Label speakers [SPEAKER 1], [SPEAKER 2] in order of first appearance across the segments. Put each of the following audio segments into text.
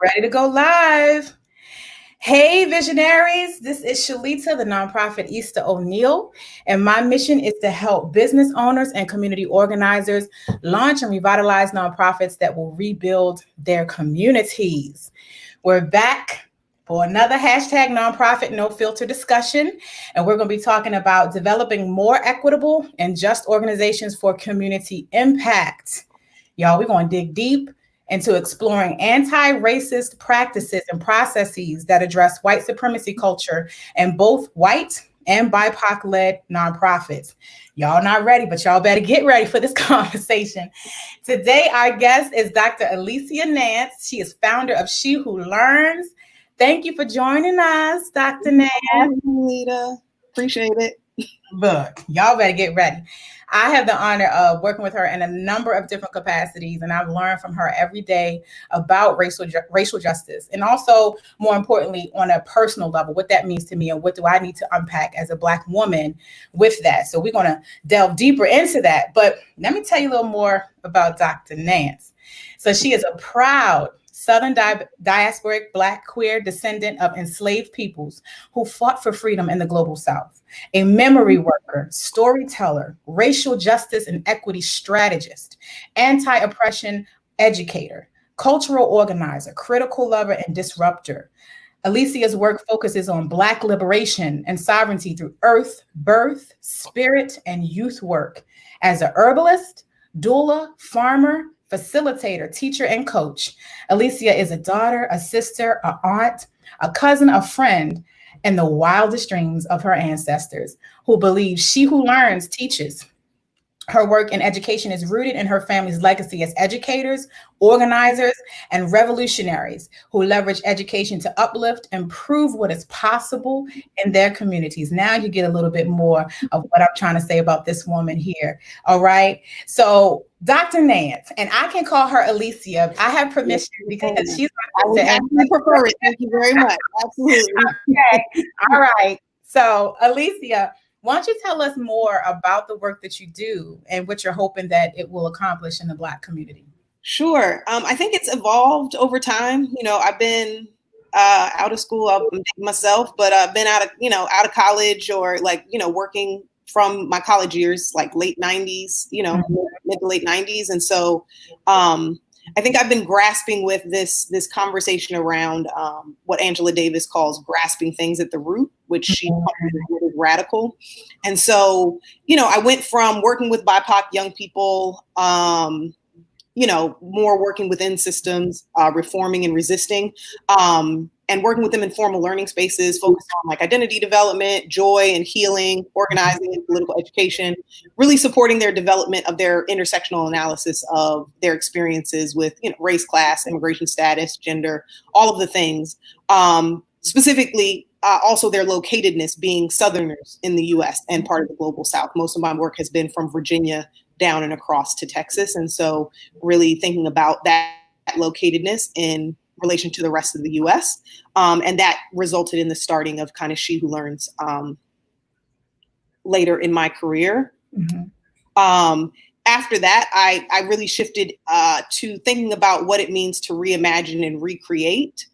[SPEAKER 1] Ready to go live. Hey, visionaries. This is Shalita, the nonprofit Easter O'Neill, and my mission is to help business owners and community organizers launch and revitalize nonprofits that will rebuild their communities. We're back for another hashtag nonprofit no filter discussion, and we're going to be talking about developing more equitable and just organizations for community impact. Y'all, we're going to dig deep into exploring anti-racist practices and processes that address white supremacy culture in both white and BIPoC-led nonprofits. Y'all not ready, but y'all better get ready for this conversation. Today, our guest is Dr. Alicia Nance. She is founder of She Who Learns. Thank you for joining us, Dr. Nance.
[SPEAKER 2] Lita. Appreciate it.
[SPEAKER 1] Look, y'all better get ready. I have the honor of working with her in a number of different capacities, and I've learned from her every day about racial justice, and also, more importantly, on a personal level, what that means to me and what do I need to unpack as a Black woman with that. So we're going to delve deeper into that. But let me tell you a little more about Dr. Nance. So she is a proud Southern diasporic Black queer descendant of enslaved peoples who fought for freedom in the global South, a memory worker, storyteller, racial justice and equity strategist, anti-oppression educator, cultural organizer, critical lover, and disruptor. Alicia's work focuses on Black liberation and sovereignty through earth, birth, spirit, and youth work. As a herbalist, doula, farmer, facilitator, teacher, and coach, Alicia is a daughter, a sister, an aunt, a cousin, a friend, and the wildest dreams of her ancestors, who believe She Who Learns teaches. Her work in education is rooted in her family's legacy as educators, organizers, and revolutionaries who leverage education to uplift and prove what is possible in their communities. Now you get a little bit more of what I'm trying to say about this woman here. All right. So Dr. Nance, and I can call her Alicia. I have permission because she's my sister.
[SPEAKER 2] I prefer it. Thank you very much. Absolutely.
[SPEAKER 1] Okay. All right. So Alicia, why don't you tell us more about the work that you do and what you're hoping that it will accomplish in the Black community?
[SPEAKER 2] Sure. I think it's evolved over time. You know, I've been out of school myself, but I've been out of college or working from my college years, like late 90s, mid to late 90s. And so I think I've been grasping with this conversation around what Angela Davis calls grasping things at the root, which she calls radical. And so, I went from working with BIPoC young people, more working within systems, reforming and resisting, and working with them in formal learning spaces focused on identity development, joy and healing, organizing and political education, really supporting their development of their intersectional analysis of their experiences with race, class, immigration status, gender, all of the things. Specifically, also their locatedness being Southerners in the US and part of the global South. Most of my work has been from Virginia down and across to Texas. And so really thinking about that locatedness in relation to the rest of the US. And that resulted in the starting of kind of She Who Learns later in my career. Mm-hmm. After that, I really shifted to thinking about what it means to reimagine and recreate,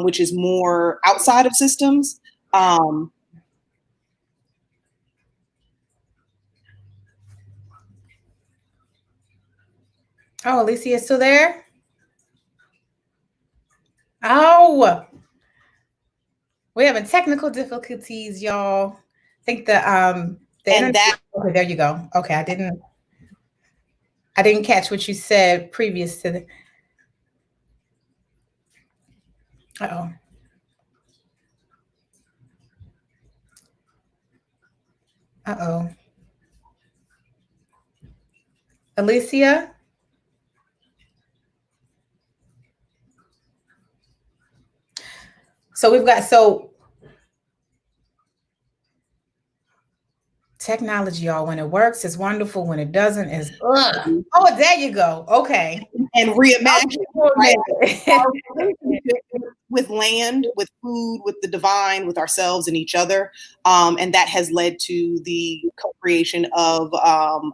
[SPEAKER 2] which is more outside of systems.
[SPEAKER 1] Oh, Alicia is still there? Oh, we're having technical difficulties, y'all. I think the internet. Okay, there you go. Okay, I didn't catch what you said previous to the. Uh-oh. Uh-oh. Alicia? So we've got, technology, y'all, when it works, it's wonderful. When it doesn't, it's, ugh. Oh, there you go. Okay.
[SPEAKER 2] And reimagine with land, with food, with the divine, with ourselves and each other. And that has led to the co-creation of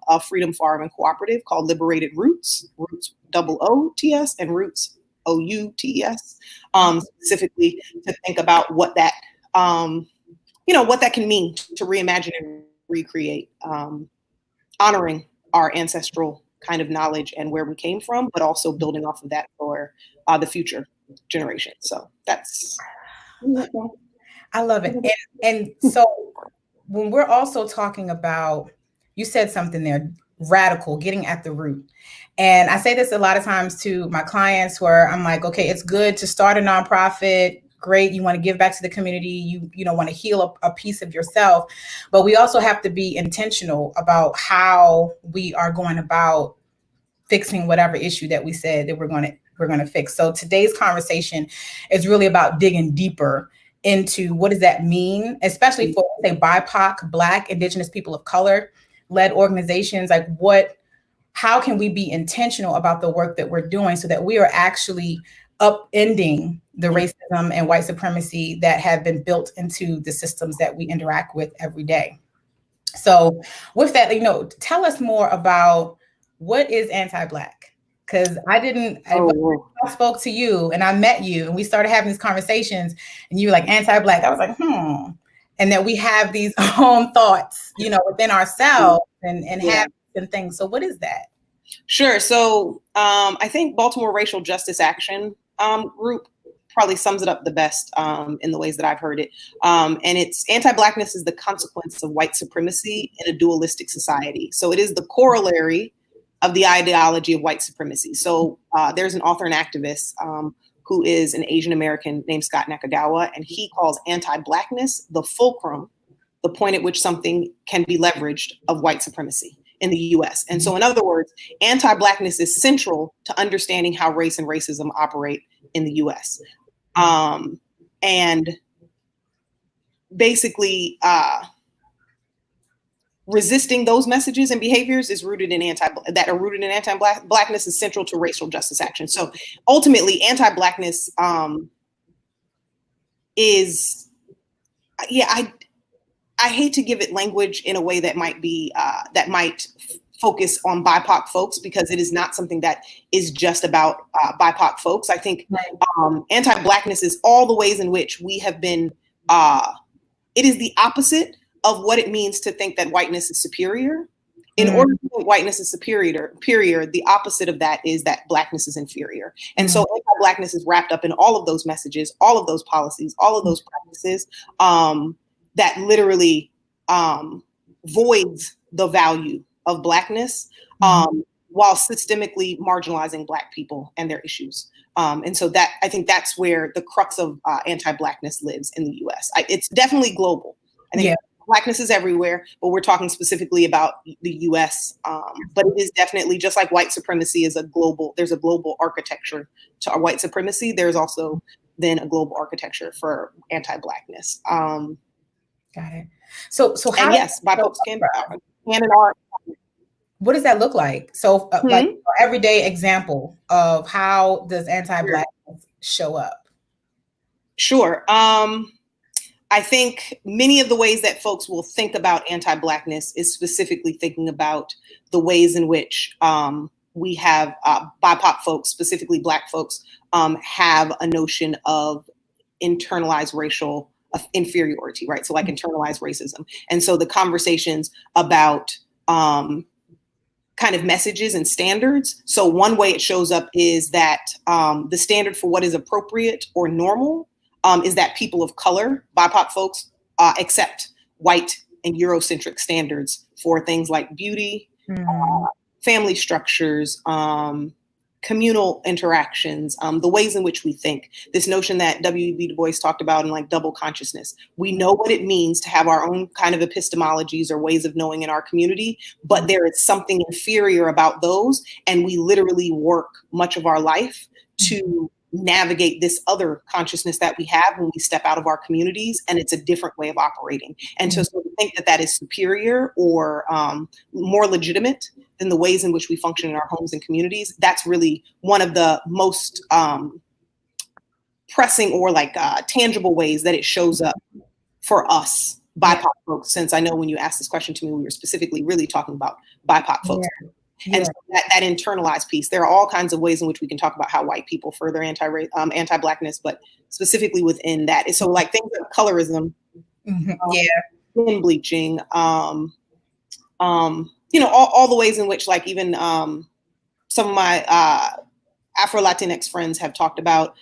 [SPEAKER 2] a freedom farm and cooperative called Liberated Roots, Roots OOTS, and Roots Outs, specifically to think about what that, what that can mean to reimagine and recreate, honoring our ancestral kind of knowledge and where we came from, but also building off of that for the future generations. So that's.
[SPEAKER 1] I love it. And so when we're also talking about, you said something there, radical, getting at the root. And I say this a lot of times to my clients where I'm like, okay, it's good to start a nonprofit. Great. You want to give back to the community. You want to heal a piece of yourself. But we also have to be intentional about how we are going about fixing whatever issue that we said that we're going to fix. So today's conversation is really about digging deeper into what does that mean, especially for, say, BIPOC, Black, Indigenous people of color led organizations. Like how can we be intentional about the work that we're doing so that we are actually upending the racism and white supremacy that have been built into the systems that we interact with every day. So with that, tell us more about what is anti-Black? Because I spoke to you and I met you and we started having these conversations and you were like anti-Black. I was like, and that we have these own thoughts, within ourselves and habits and things. So what is that?
[SPEAKER 2] Sure. So I think Baltimore Racial Justice Action group probably sums it up the best in the ways that I've heard it. And it's anti-Blackness is the consequence of white supremacy in a dualistic society. So it is the corollary of the ideology of white supremacy. So there's an author and activist who is an Asian American named Scott Nakagawa, and he calls anti-Blackness the fulcrum, the point at which something can be leveraged of white supremacy in the US. And so in other words, anti-Blackness is central to understanding how race and racism operate in the US. And basically, resisting those messages and behaviors is rooted in anti-Blackness is central to racial justice action. So ultimately, anti-Blackness is, I hate to give it language in a way that might be that might focus on BIPOC folks, because it is not something that is just about BIPOC folks. I think anti-Blackness is all the ways in which we have been. It is the opposite of what it means to think that whiteness is superior. In order to think whiteness is superior, the opposite of that is that Blackness is inferior. And so anti-Blackness is wrapped up in all of those messages, all of those policies, all of those practices that literally voids the value of Blackness while systemically marginalizing Black people and their issues. And so that, I think that's where the crux of anti-Blackness lives in the US. It's definitely global. I think Blackness is everywhere, but we're talking specifically about the US. But it is definitely, just like white supremacy is there's a global architecture to our white supremacy. There's also then a global architecture for anti-Blackness.
[SPEAKER 1] Got it. So how?
[SPEAKER 2] And yes, BIPOC can and are.
[SPEAKER 1] What does that look like? So like an everyday example of how does anti-Blackness show up?
[SPEAKER 2] Sure. I think many of the ways that folks will think about anti-Blackness is specifically thinking about the ways in which we have BIPOC folks, specifically Black folks, have a notion of internalized racial inferiority, right? So like internalized racism. And so the conversations about kind of messages and standards. So one way it shows up is that the standard for what is appropriate or normal is that people of color, BIPOC folks, accept white and Eurocentric standards for things like beauty, family structures, communal interactions, the ways in which we think. This notion that W.E.B. Du Bois talked about in like double consciousness. We know what it means to have our own kind of epistemologies or ways of knowing in our community, but there is something inferior about those. And we literally work much of our life to navigate this other consciousness that we have when we step out of our communities, and it's a different way of operating. And so to think that that is superior or more legitimate than the ways in which we function in our homes and communities, that's really one of the most pressing or like tangible ways that it shows up for us BIPOC folks. Since I know when you asked this question to me, we were specifically really talking about BIPOC folks.
[SPEAKER 1] Yeah.
[SPEAKER 2] And so that internalized piece, there are all kinds of ways in which we can talk about how white people further anti-Blackness, but specifically within that. So like things like colorism, skin bleaching, all the ways in which like even some of my Afro-Latinx friends have talked about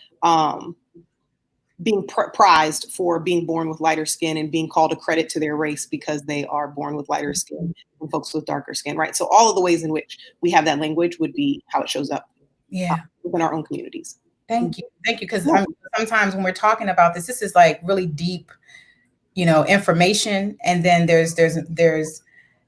[SPEAKER 2] being prized for being born with lighter skin and being called a credit to their race because they are born with lighter skin than folks with darker skin, right? So all of the ways in which we have that language would be how it shows up within our own communities.
[SPEAKER 1] Thank you. Because sometimes when we're talking about this is like really deep, information. And then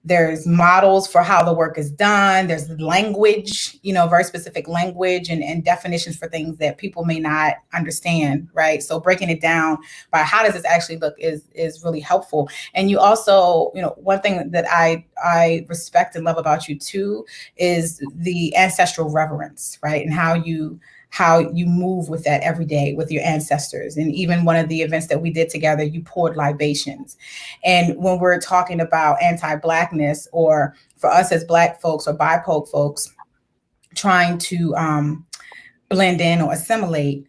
[SPEAKER 1] there's models for how the work is done. There's language, very specific language and definitions for things that people may not understand, right? So breaking it down by how does this actually look is really helpful. And you also, one thing that I respect and love about you too is the ancestral reverence, right? And how you move with that every day with your ancestors. And even one of the events that we did together, you poured libations. And when we're talking about anti-Blackness, or for us as Black folks or BIPoC folks trying to blend in or assimilate,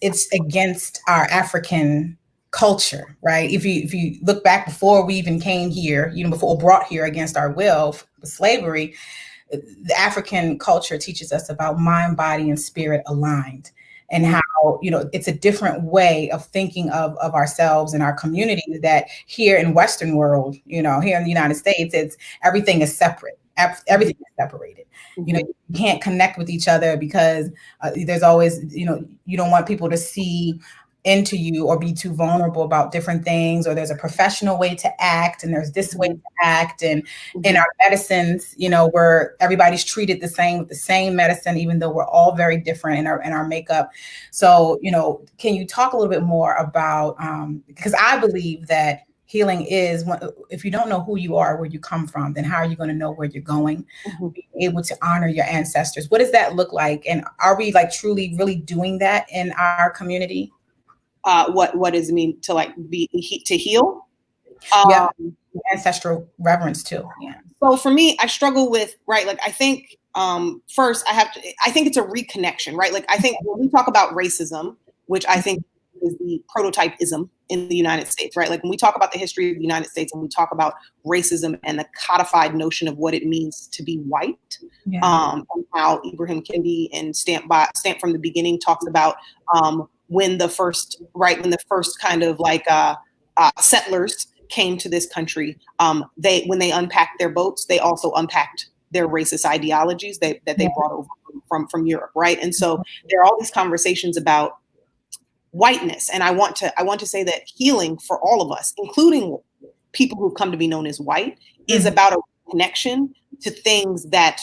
[SPEAKER 1] it's against our African culture, right? If you look back before we even came here, before brought here against our will with slavery, the African culture teaches us about mind, body, and spirit aligned, and how, it's a different way of thinking of ourselves and our community that here in Western world, here in the United States, everything is separate. Everything is separated. You can't connect with each other because there's always, you don't want people to see into you or be too vulnerable about different things, or there's a professional way to act and there's this way to act. And in our medicines, where everybody's treated the same with the same medicine, even though we're all very different in our makeup. So, can you talk a little bit more about, because I believe that healing is, if you don't know who you are, where you come from, then how are you going to know where you're going? Being able to honor your ancestors. What does that look like? And are we like truly really doing that in our community?
[SPEAKER 2] What does it mean to to heal?
[SPEAKER 1] Ancestral reverence too. Yeah.
[SPEAKER 2] So for me, I struggle with, right, like I think first I think it's a reconnection, right? Like I think when we talk about racism, which I think is the prototypism in the United States, right? Like when we talk about the history of the United States and we talk about racism and the codified notion of what it means to be white, and how Ibrahim Kendi and Stamp from the Beginning talks about when the first kind of like settlers came to this country, when they unpacked their boats, they also unpacked their racist ideologies that they brought over from Europe, right? And so there are all these conversations about whiteness, and I want to say that healing for all of us, including people who've come to be known as white, is about a connection to things that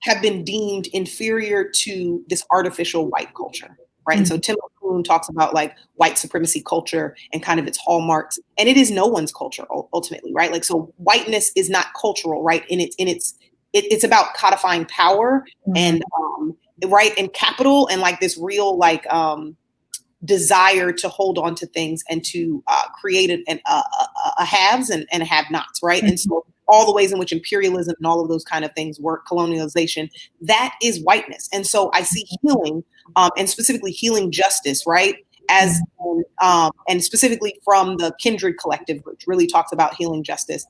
[SPEAKER 2] have been deemed inferior to this artificial white culture, right? And so Tim McCoon talks about like white supremacy culture and kind of its hallmarks, and it is no one's culture ultimately, right? Like, so whiteness is not cultural, right? It's about codifying power and right, and capital, and like this real like desire to hold on to things and to create a haves and a have-nots, right? And so all the ways in which imperialism and all of those kind of things work, colonialization, that is whiteness. And so I see healing, and specifically healing justice, right? As and specifically from the Kindred Collective, which really talks about healing justice,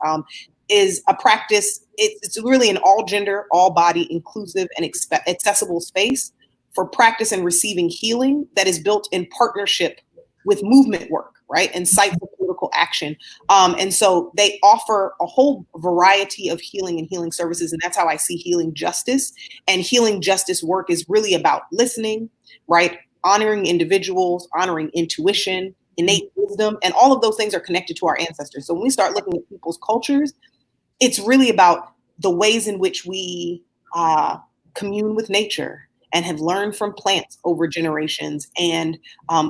[SPEAKER 2] is a practice. It's really an all gender, all body, inclusive and accessible space for practice and receiving healing that is built in partnership with movement work, right? And sites of political action. And so they offer a whole variety of healing and healing services. And that's how I see healing justice. And healing justice work is really about listening, right? Honoring individuals, honoring intuition, innate wisdom, and all of those things are connected to our ancestors. So when we start looking at people's cultures, it's really about the ways in which we commune with nature and have learned from plants over generations, and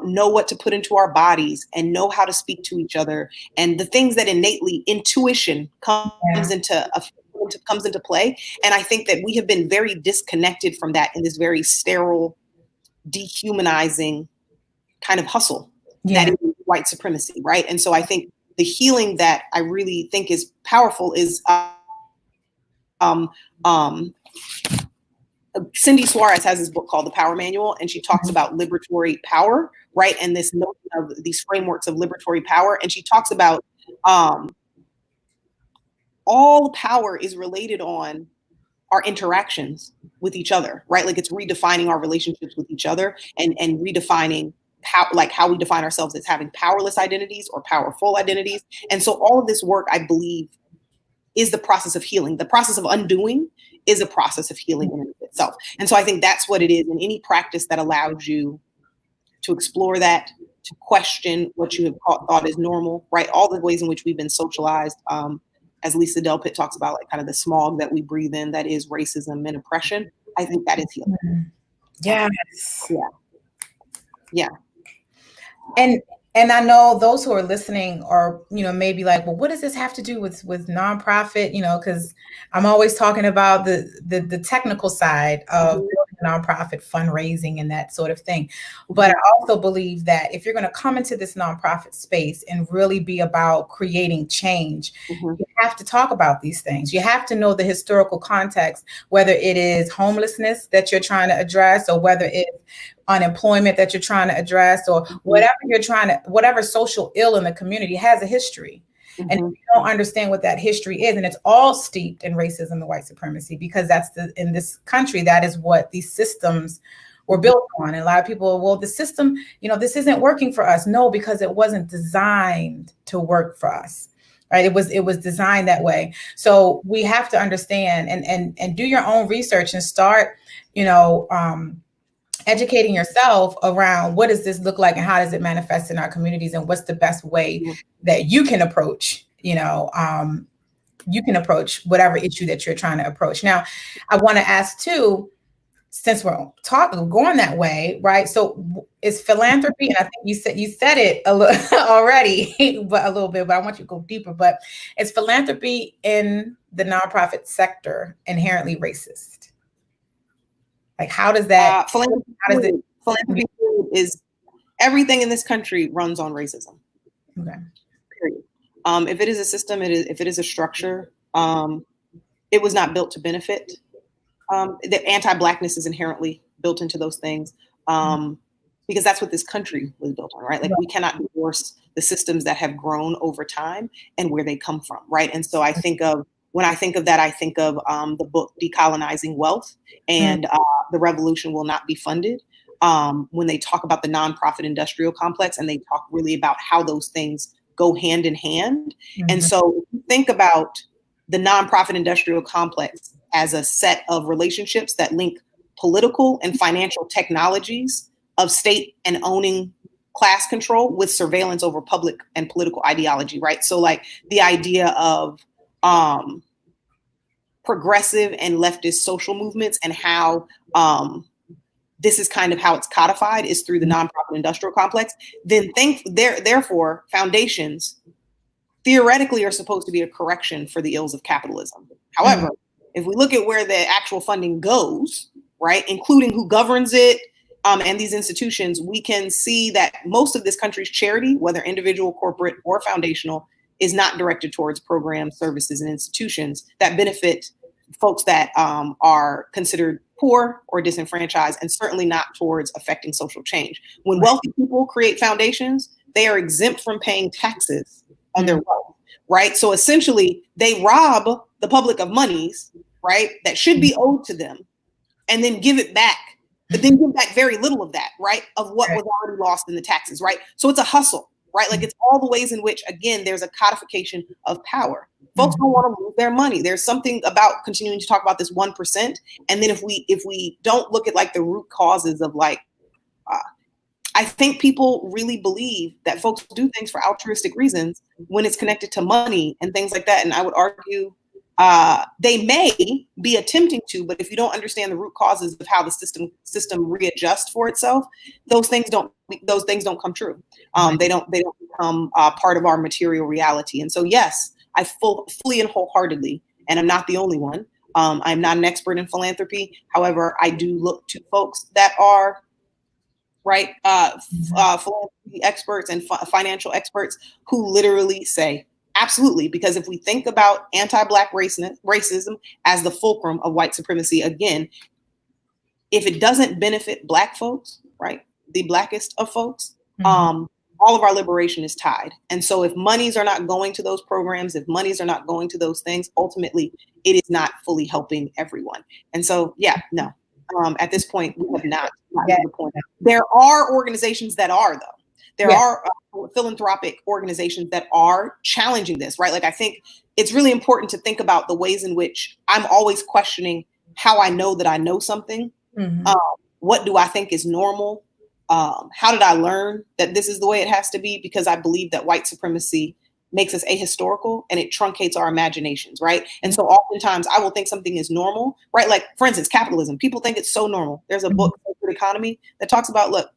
[SPEAKER 2] know what to put into our bodies and know how to speak to each other, and the things that innately intuition comes into play. And I think that we have been very disconnected from that in this very sterile, dehumanizing kind of hustle that is white supremacy, right? And so I think the healing that I really think is powerful is Cindy Suarez has this book called The Power Manual, and she talks about liberatory power, right? And this notion of these frameworks of liberatory power. And she talks about all power is related on our interactions with each other, right? Like it's redefining our relationships with each other and redefining how we define ourselves as having powerless identities or powerful identities. And so all of this work, I believe, is the process of healing. The process of undoing is a process of healing in itself. And so I think that's what it is in any practice that allows you to explore that, to question what you have thought is normal, right? All the ways in which we've been socialized, as Lisa Delpit talks about, like kind of the smog that we breathe in, that is racism and oppression. I think that is healing.
[SPEAKER 1] Yes.
[SPEAKER 2] Yeah.
[SPEAKER 1] And I know those who are listening are, maybe like, well, what does this have to do with nonprofit? Because I'm always talking about the technical side of building a nonprofit, fundraising, and that sort of thing. But I also believe that if you're going to come into this nonprofit space and really be about creating change, you have to talk about these things. You have to know the historical context, whether it is homelessness that you're trying to address, or whether it's unemployment that you're trying to address, or whatever social ill in the community has a history. And if you don't understand what that history is, and it's all steeped in racism and white supremacy, because in this country, that is what these systems were built on. And a lot of people, well, the system, this isn't working for us. No, because it wasn't designed to work for us. Right. It was designed that way. So we have to understand and do your own research and start, educating yourself around what does this look like and how does it manifest in our communities, and what's the best way that you can approach, whatever issue that you're trying to approach. Now, I want to ask too, since we're going that way, right? So is philanthropy, and I think you said it a little already, but a little bit, but I want you to go deeper, but is philanthropy in the nonprofit sector inherently racist? Like, how does that?
[SPEAKER 2] Philanthropy is everything in this country runs on racism.
[SPEAKER 1] Okay.
[SPEAKER 2] Period. If it is a system, if it is a structure, it was not built to benefit. The anti-Blackness is inherently built into those things, because that's what this country was built on, right? Like we cannot divorce the systems that have grown over time and where they come from, right? And so when I think of that, I think of the book Decolonizing Wealth and The Revolution Will Not Be Funded, when they talk about the nonprofit industrial complex, and they talk really about how those things go hand in hand. And so if you think about the nonprofit industrial complex as a set of relationships that link political and financial technologies of state and owning class control with surveillance over public and political ideology, right? So like the idea of progressive and leftist social movements, and how this is kind of how it's codified is through the nonprofit industrial complex. Then therefore, foundations theoretically are supposed to be a correction for the ills of capitalism. However, if we look at where the actual funding goes, right, including who governs it, and these institutions, we can see that most of this country's charity, whether individual, corporate, or foundational, is not directed towards programs, services, and institutions that benefit folks that are considered poor or disenfranchised, and certainly not towards affecting social change. When wealthy people create foundations, they are exempt from paying taxes on their wealth, right? So essentially, they rob the public of monies, right, that should be owed to them, and then give it back, but then give back very little of that, right, of what was already lost in the taxes, right? So it's a hustle, right? Like it's all the ways in which, again, there's a codification of power. Folks don't want to lose their money. There's something about continuing to talk about this 1%. And then if we don't look at like the root causes of like, I think people really believe that folks do things for altruistic reasons when it's connected to money and things like that. And I would argue they may be attempting to, but if you don't understand the root causes of how the system readjusts for itself, those things don't come true. They don't become part of our material reality. And so, yes, I fully and wholeheartropy, and I'm not the only one. I'm not an expert in philanthropy. However, I do look to folks that are philanthropy experts and financial experts who literally say Absolutely, because if we think about anti-Black racism as the fulcrum of white supremacy, again, if it doesn't benefit Black folks, right, the Blackest of folks, all of our liberation is tied. And so if monies are not going to those programs, if monies are not going to those things, ultimately it is not fully helping everyone. And so, yeah, no, at this point, we have not gotten to the point. There are organizations that are, though. There are philanthropic organizations that are challenging this, right? Like, I think it's really important to think about the ways in which I'm always questioning how I know that I know something. What do I think is normal? How did I learn that this is the way it has to be? Because I believe that white supremacy makes us ahistorical and it truncates our imaginations, right? And so oftentimes I will think something is normal, right? Like, for instance, capitalism. People think it's so normal. There's a book, Sacred Economy, that talks about, look,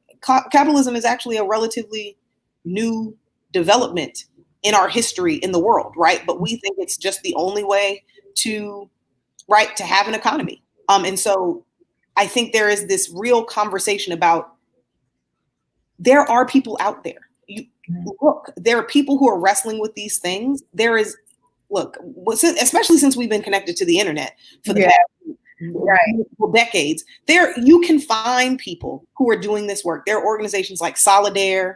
[SPEAKER 2] capitalism is actually a relatively new development in our history in the world, right? But we think it's just the only way to, right, to have an economy. And so I think there is this real conversation about, there are people out there. Look, there are people who are wrestling with these things. There is, look, especially since we've been connected to the internet for the past decades, there you can find people who are doing this work. There are organizations like Solidaire,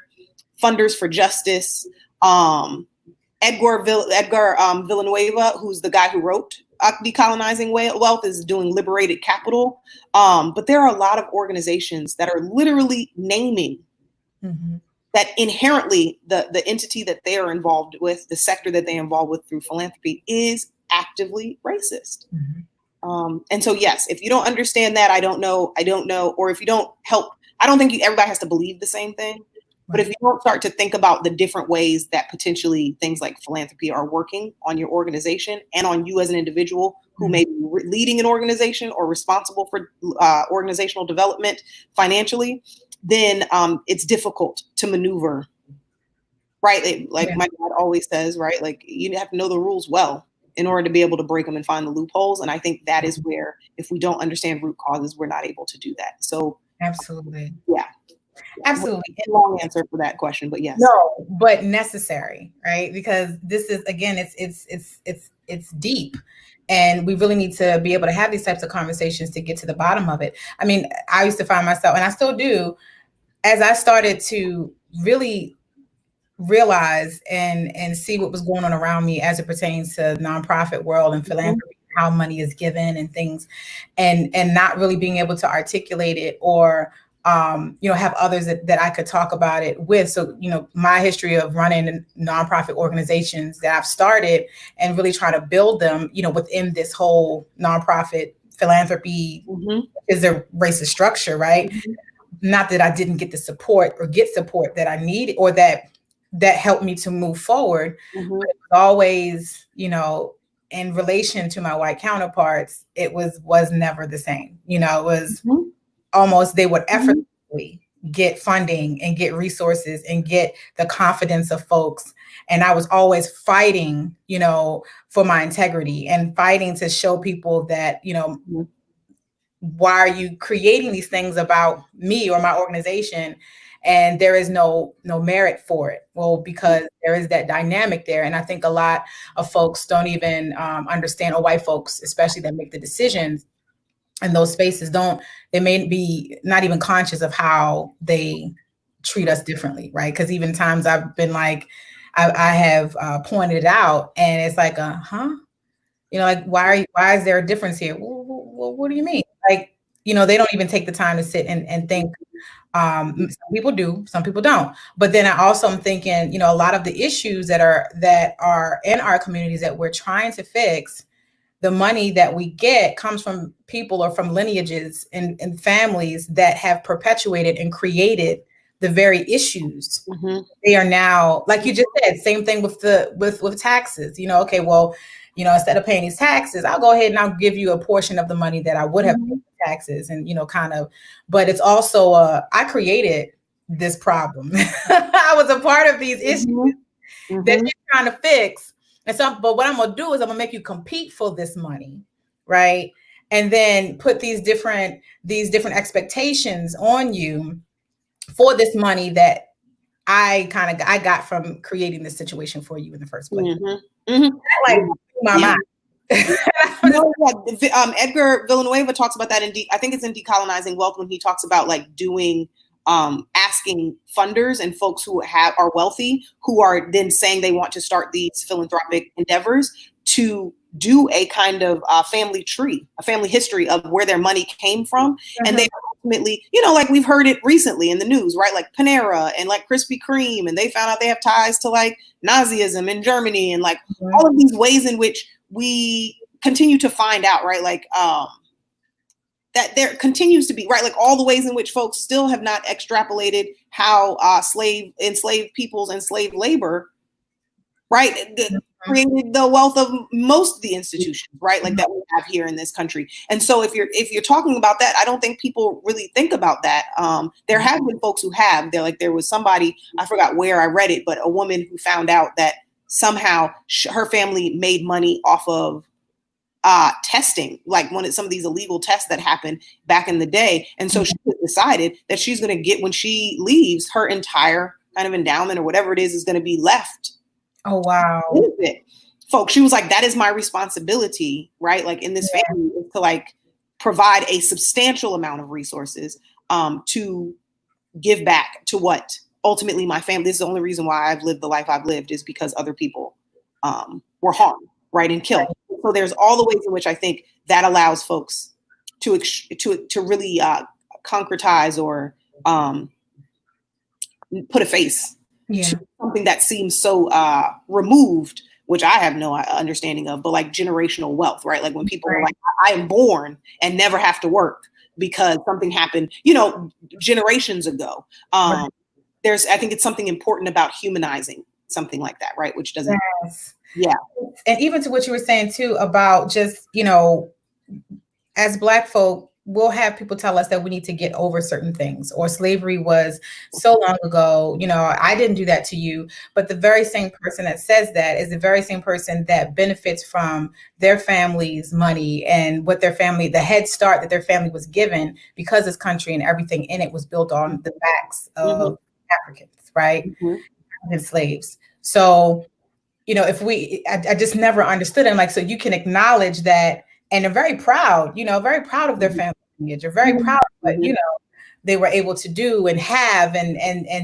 [SPEAKER 2] Funders for Justice, Edgar Villanueva, who's the guy who wrote Decolonizing Wealth, is doing Liberated Capital. But there are a lot of organizations that are literally naming that inherently the entity that they are involved with, the sector that they are involved with through philanthropy, is actively racist. And so, yes, if you don't understand that, I don't know, or if you don't help, I don't think everybody has to believe the same thing. But if you don't start to think about the different ways that potentially things like philanthropy are working on your organization and on you as an individual who may be leading an organization or responsible for organizational development financially, then it's difficult to maneuver, right? Like my dad always says, right? Like, you have to know the rules well in order to be able to break them and find the loopholes. And I think that is where, if we don't understand root causes, we're not able to do that. So
[SPEAKER 1] absolutely.
[SPEAKER 2] Yeah.
[SPEAKER 1] Absolutely.
[SPEAKER 2] Long answer for that question, but yes.
[SPEAKER 1] No, but necessary, right? Because this is, again, it's deep. And we really need to be able to have these types of conversations to get to the bottom of it. I mean, I used to find myself, and I still do, as I started to really realize and see what was going on around me as it pertains to nonprofit world and philanthropy, how money is given and things, and not really being able to articulate it or have others that I could talk about it with. So, my history of running nonprofit organizations that I've started and really try to build them, within this whole nonprofit philanthropy is a racist structure, right? Not that I didn't get the support or get support that I needed or that helped me to move forward. But it was always, in relation to my white counterparts, it was never the same. It was almost, they would effortlessly get funding and get resources and get the confidence of folks. And I was always fighting, for my integrity and fighting to show people that, why are you creating these things about me or my organization? And there is no merit for it. Well, because there is that dynamic there. And I think a lot of folks don't even understand, or white folks, especially that make the decisions in those spaces, they may be not even conscious of how they treat us differently, right? Because even times I've been like, I have pointed it out, and it's like, like, why is there a difference here? Well, what do you mean? Like, they don't even take the time to sit and think. Some people do, some people don't. But then I also am thinking, a lot of the issues that are in our communities that we're trying to fix, the money that we get comes from people or from lineages and families that have perpetuated and created the very issues. They are now, like you just said, same thing with taxes. Okay, well, instead of paying these taxes, I'll go ahead and I'll give you a portion of the money that I would have paid for taxes, and but it's also I created this problem. I was a part of these issues that you're trying to fix. And so, but what I'm going to do is I'm going to make you compete for this money, right? And then put these different expectations on you for this money that I got from creating this situation for you in the first place.
[SPEAKER 2] Mm-hmm. Mm-hmm.
[SPEAKER 1] Like my mind.
[SPEAKER 2] No, yeah. Edgar Villanueva talks about that I think it's in Decolonizing Wealth, when he talks about like doing asking funders and folks who are wealthy, who are then saying they want to start these philanthropic endeavors, to do a kind of family tree, a family history of where their money came from. Mm-hmm. And they ultimately, like we've heard it recently in the news, right? Like Panera and like Krispy Kreme, and they found out they have ties to like Nazism in Germany, and like all of these ways in which we continue to find out, right? Like that there continues to be, right? Like all the ways in which folks still have not extrapolated how enslaved peoples and slave labor, right, created the wealth of most of the institutions, right, like that we have here in this country. And so if you're talking about that, I don't think people really think about that. There have been folks who have. There was somebody, I forgot where I read it, but a woman who found out that somehow her family made money off of testing, like some of these illegal tests that happened back in the day. And so she decided that she's going to get, when she leaves, her entire kind of endowment or whatever it is going to be left.
[SPEAKER 1] Oh, wow.
[SPEAKER 2] Folks, she was like, that is my responsibility, right? Like in this family, is to like provide a substantial amount of resources to give back to what ultimately my family, this is the only reason why I've lived the life I've lived, is because other people were harmed, right, and killed. Right. So there's all the ways in which I think that allows folks to really concretize or put a face to something that seems so removed, which I have no understanding of, but like generational wealth, right? Like when people are like, I am born and never have to work because something happened, generations ago. I think it's something important about humanizing something like that, right? Which doesn't.
[SPEAKER 1] Yes.
[SPEAKER 2] Yeah.
[SPEAKER 1] And even to what you were saying too about just, as Black folk, we'll have people tell us that we need to get over certain things, or slavery was so long ago, I didn't do that to you. But the very same person that says that is the very same person that benefits from their family's money and what their family, the head start that their family was given, because this country and everything in it was built on the backs of Africans, right? And slaves. So, I just never understood it. I'm like, so you can acknowledge that, and are very proud, very proud of their family lineage. You're very proud of what, they were able to do and have, and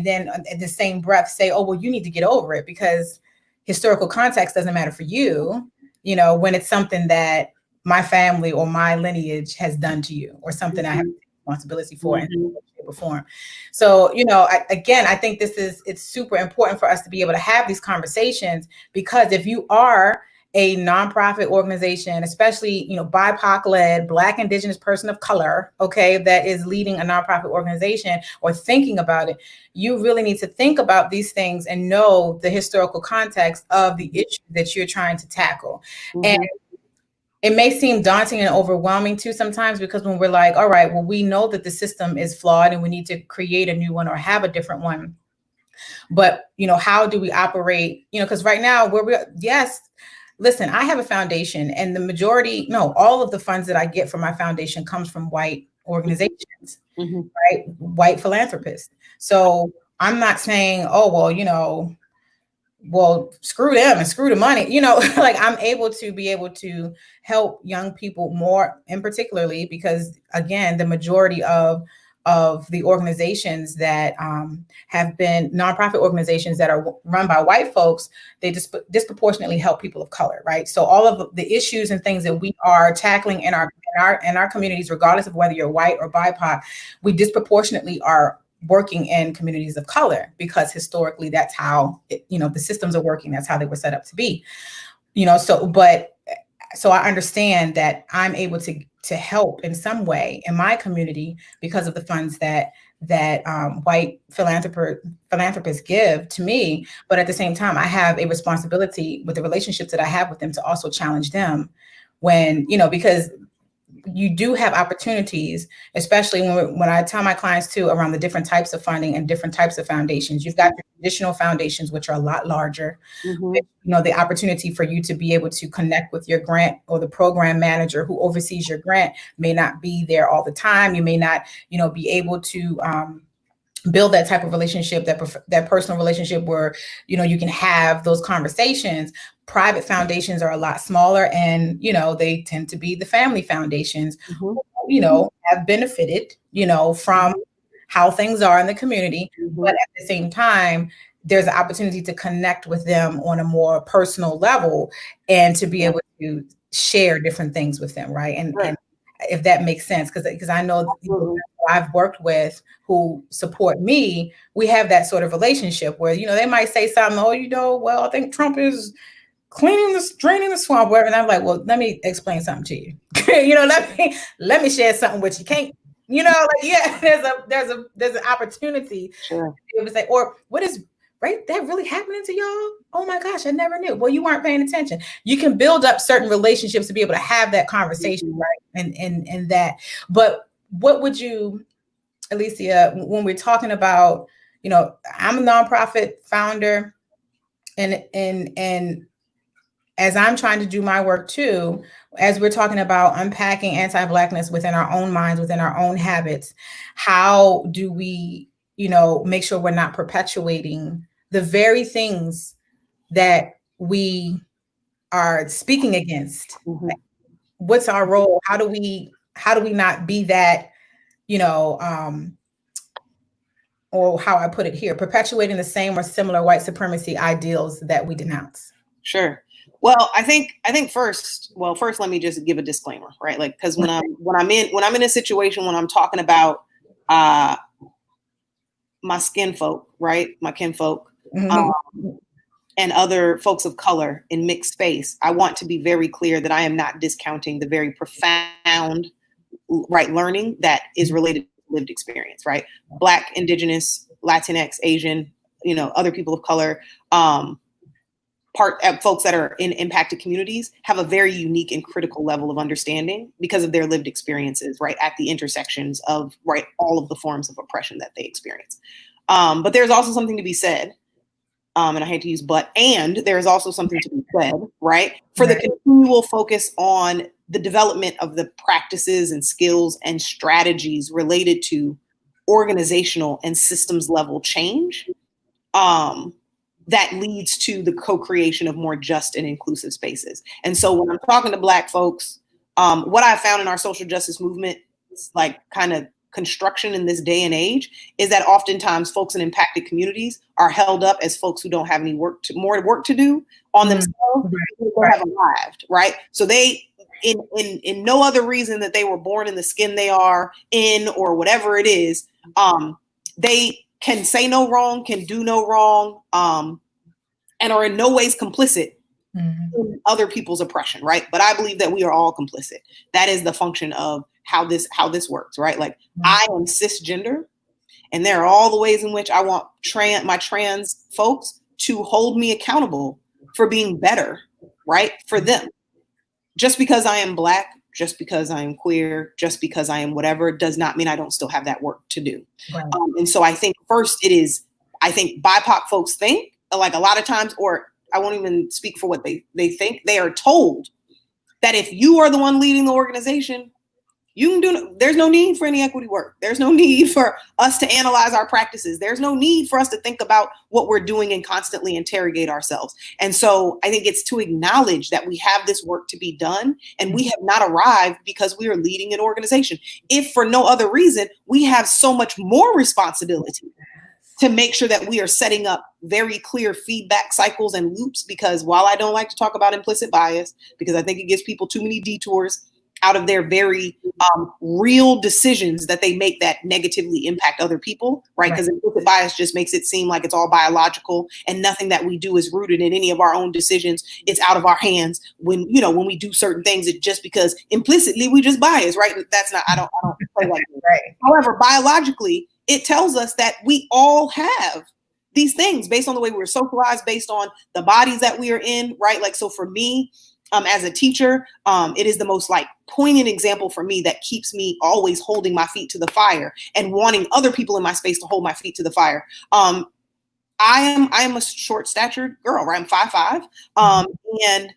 [SPEAKER 1] then in the same breath say, oh, well, you need to get over it because historical context doesn't matter for you, when it's something that my family or my lineage has done to you, or something I have responsibility for in some shape or form. So, I think it's super important for us to be able to have these conversations, because if you are a nonprofit organization, especially, BIPoC-led, Black, Indigenous, person of color, okay, that is leading a nonprofit organization or thinking about it, you really need to think about these things and know the historical context of the issue that you're trying to tackle. And it may seem daunting and overwhelming too sometimes, because when we're like, all right, well, we know that the system is flawed and we need to create a new one or have a different one. But, how do we operate? Because right now listen, I have a foundation, and all of the funds that I get from my foundation comes from white organizations, right? White philanthropists. So I'm not saying, oh, well, screw them and screw the money, like I'm able to help young people more, and particularly because, again, the majority of the organizations that have been nonprofit organizations that are run by white folks, they disproportionately help people of color, right? So all of the issues and things that we are tackling in our communities, regardless of whether you're white or BIPoC, we disproportionately are working in communities of color, because historically that's how the systems are working. That's how they were set up to be, so I understand that I'm able to help in some way in my community because of the funds that white philanthropists give to me. But at the same time, I have a responsibility with the relationships that I have with them to also challenge them when, because you do have opportunities, especially when I tell my clients too, around the different types of funding and different types of foundations. You've got the traditional foundations, which are a lot larger. The opportunity for you to be able to connect with your grant, or the program manager who oversees your grant may not be there all the time. You may not, be able to build that type of relationship, that personal relationship where, you can have those conversations. Private foundations are a lot smaller, and, they tend to be the family foundations, have benefited, from how things are in the community. But at the same time, there's an opportunity to connect with them on a more personal level and to be able to share different things with them. Right. And if that makes sense, because I know people I've worked with who support me, we have that sort of relationship where, they might say something, well, I think Trump is draining the swamp, whatever. And I'm like, well, let me explain something to you. Let me share something with you. Can't, there's an opportunity to be able to say, or what is that really happening to y'all? Oh my gosh, I never knew. Well, you weren't paying attention. You can build up certain relationships to be able to have that conversation, right? And that. But what would you, Alicia, when we're talking about, I'm a nonprofit founder, and as I'm trying to do my work too, as we're talking about unpacking anti-Blackness within our own minds, within our own habits, how do we, make sure we're not perpetuating the very things that we are speaking against? Like, what's our role? How do we not be that, or how I put it here, perpetuating the same or similar white supremacy ideals that we denounce?
[SPEAKER 2] Sure. Well, I think first, let me just give a disclaimer, right? Like, because when I'm in a situation when I'm talking about my skin folk, right, my kinfolk, and other folks of color in mixed space, I want to be very clear that I am not discounting the very profound, right, learning that is related to lived experience, right? Black, Indigenous, Latinx, Asian, other people of color, folks that are in impacted communities have a very unique and critical level of understanding because of their lived experiences, right, at the intersections of, right, all of the forms of oppression that they experience. But there's also something to be said, and I hate to use but, and there's also something to be said, right, for the continual focus on the development of the practices and skills and strategies related to organizational and systems level change, that leads to the co-creation of more just and inclusive spaces. And so when I'm talking to Black folks, what I found in our social justice movement, like kind of construction in this day and age, is that oftentimes folks in impacted communities are held up as folks who don't have any more work to do on themselves. They haven't arrived, right? So they, in no other reason that they were born in the skin they are in, or whatever it is, they can say no wrong, can do no wrong, and are in no ways complicit in other people's oppression, right? But I believe that we are all complicit. That is the function of how this works, right? Like, I am cisgender, and there are all the ways in which I want my trans folks to hold me accountable for being better, right, for them. Just because I am Black, just because I am queer, just because I am whatever, does not mean I don't still have that work to do. Right. And so I think first I think BIPOC folks think, like, a lot of times, or I won't even speak for what they think, they are told that if you are the one leading the organization, there's no need for any equity work. There's no need for us to analyze our practices. There's no need for us to think about what we're doing and constantly interrogate ourselves. And so I think it's to acknowledge that we have this work to be done, and we have not arrived because we are leading an organization. If for no other reason, we have so much more responsibility to make sure that we are setting up very clear feedback cycles and loops, because while I don't like to talk about implicit bias, because I think it gives people too many detours out of their very real decisions that they make that negatively impact other people, right? Because implicit bias just makes it seem like it's all biological and nothing that we do is rooted in any of our own decisions. It's out of our hands when we do certain things, it's just because implicitly we just bias, right? That's not, I don't play like that. Right. However, biologically, it tells us that we all have these things based on the way we're socialized, based on the bodies that we are in, right? Like, so for me, as a teacher, it is the most like poignant example for me that keeps me always holding my feet to the fire and wanting other people in my space to hold my feet to the fire. I am a short statured girl, right? I'm 5'5", and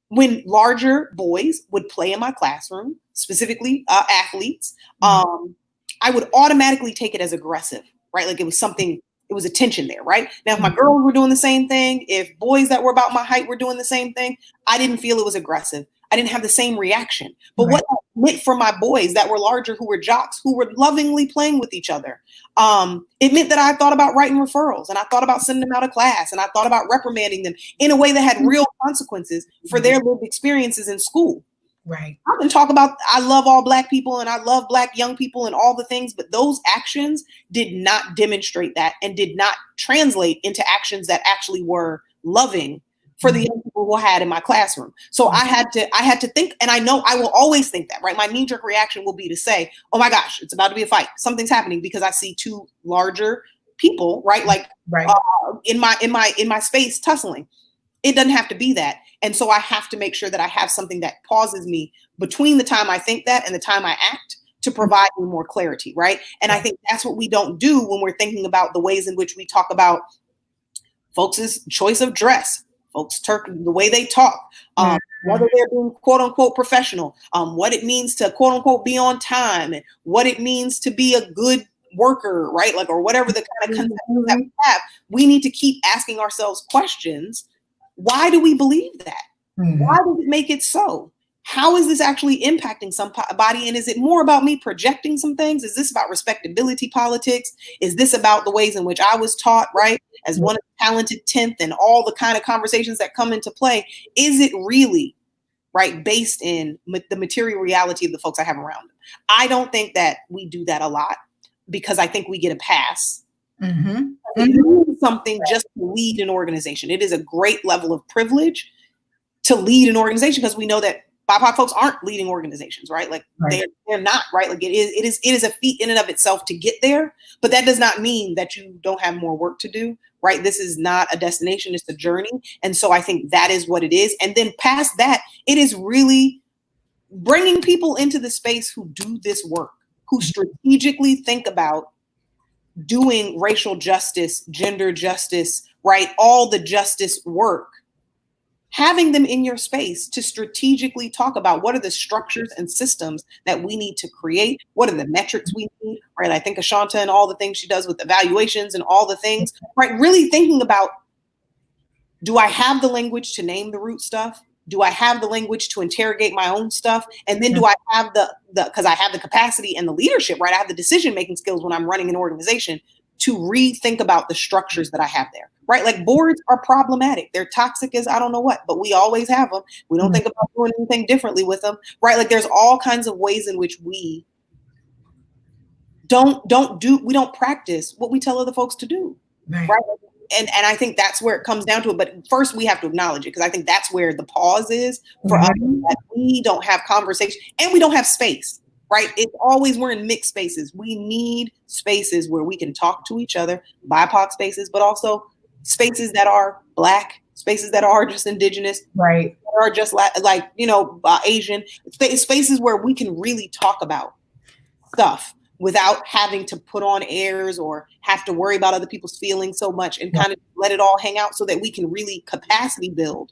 [SPEAKER 2] when larger boys would play in my classroom, specifically athletes, I would automatically take it as aggressive, right? Like it was a tension there, right? Now, if my girls were doing the same thing, if boys that were about my height were doing the same thing, I didn't feel it was aggressive. I didn't have the same reaction. But what that meant for my boys that were larger, who were jocks, who were lovingly playing with each other, it meant that I thought about writing referrals, and I thought about sending them out of class, and I thought about reprimanding them in a way that had real consequences for their lived experiences in school.
[SPEAKER 1] Right.
[SPEAKER 2] I can talk about, I love all Black people and I love Black young people and all the things, but those actions did not demonstrate that and did not translate into actions that actually were loving for the young people who I had in my classroom. So I had to think, and I know I will always think that, right? My knee-jerk reaction will be to say, oh my gosh, it's about to be a fight. Something's happening because I see two larger people, right? Like in my space tussling. It doesn't have to be that. And so I have to make sure that I have something that pauses me between the time I think that and the time I act to provide me more clarity, right? And I think that's what we don't do when we're thinking about the ways in which we talk about folks' choice of dress, folks' the way they talk, whether they're being quote unquote professional, what it means to quote unquote be on time, and what it means to be a good worker, right? Like, or whatever the kind of concept that we have. We need to keep asking ourselves questions. Why do we believe that? Why does it make it so? How is this actually impacting somebody? And is it more about me projecting some things? Is this about respectability politics? Is this about the ways in which I was taught, right? As one of the talented 10th and all the kind of conversations that come into play? Is it really, right, based in the material reality of the folks I have around them? I don't think that we do that a lot because I think we get a pass. Something just to lead an organization. It is a great level of privilege to lead an organization because we know that BIPOC folks aren't leading organizations, right? Like they're not, right? Like it is a feat in and of itself to get there, but that does not mean that you don't have more work to do, right? This is not a destination, it's a journey. And so I think that is what it is. And then past that, it is really bringing people into the space who do this work, who strategically think about doing racial justice, gender justice, right? All the justice work, having them in your space to strategically talk about what are the structures and systems that we need to create? What are the metrics we need, right? I think Ashanta and all the things she does with evaluations and all the things, right? Really thinking about, do I have the language to name the root stuff? Do I have the language to interrogate my own stuff? And then do I have because I have the capacity and the leadership, right? I have the decision-making skills when I'm running an organization to rethink about the structures that I have there, right? Like boards are problematic. They're toxic as I don't know what, but we always have them. We don't think about doing anything differently with them, right? Like there's all kinds of ways in which we don't practice what we tell other folks to do, right? And I think that's where it comes down to it. But first we have to acknowledge it because I think that's where the pause is for us, that we don't have conversation and we don't have space, right? It's always, we're in mixed spaces. We need spaces where we can talk to each other, BIPOC spaces, but also spaces that are Black, spaces that are just Indigenous, right? Or just Asian, spaces where we can really talk about stuff without having to put on airs or have to worry about other people's feelings so much, and kind of let it all hang out so that we can really capacity build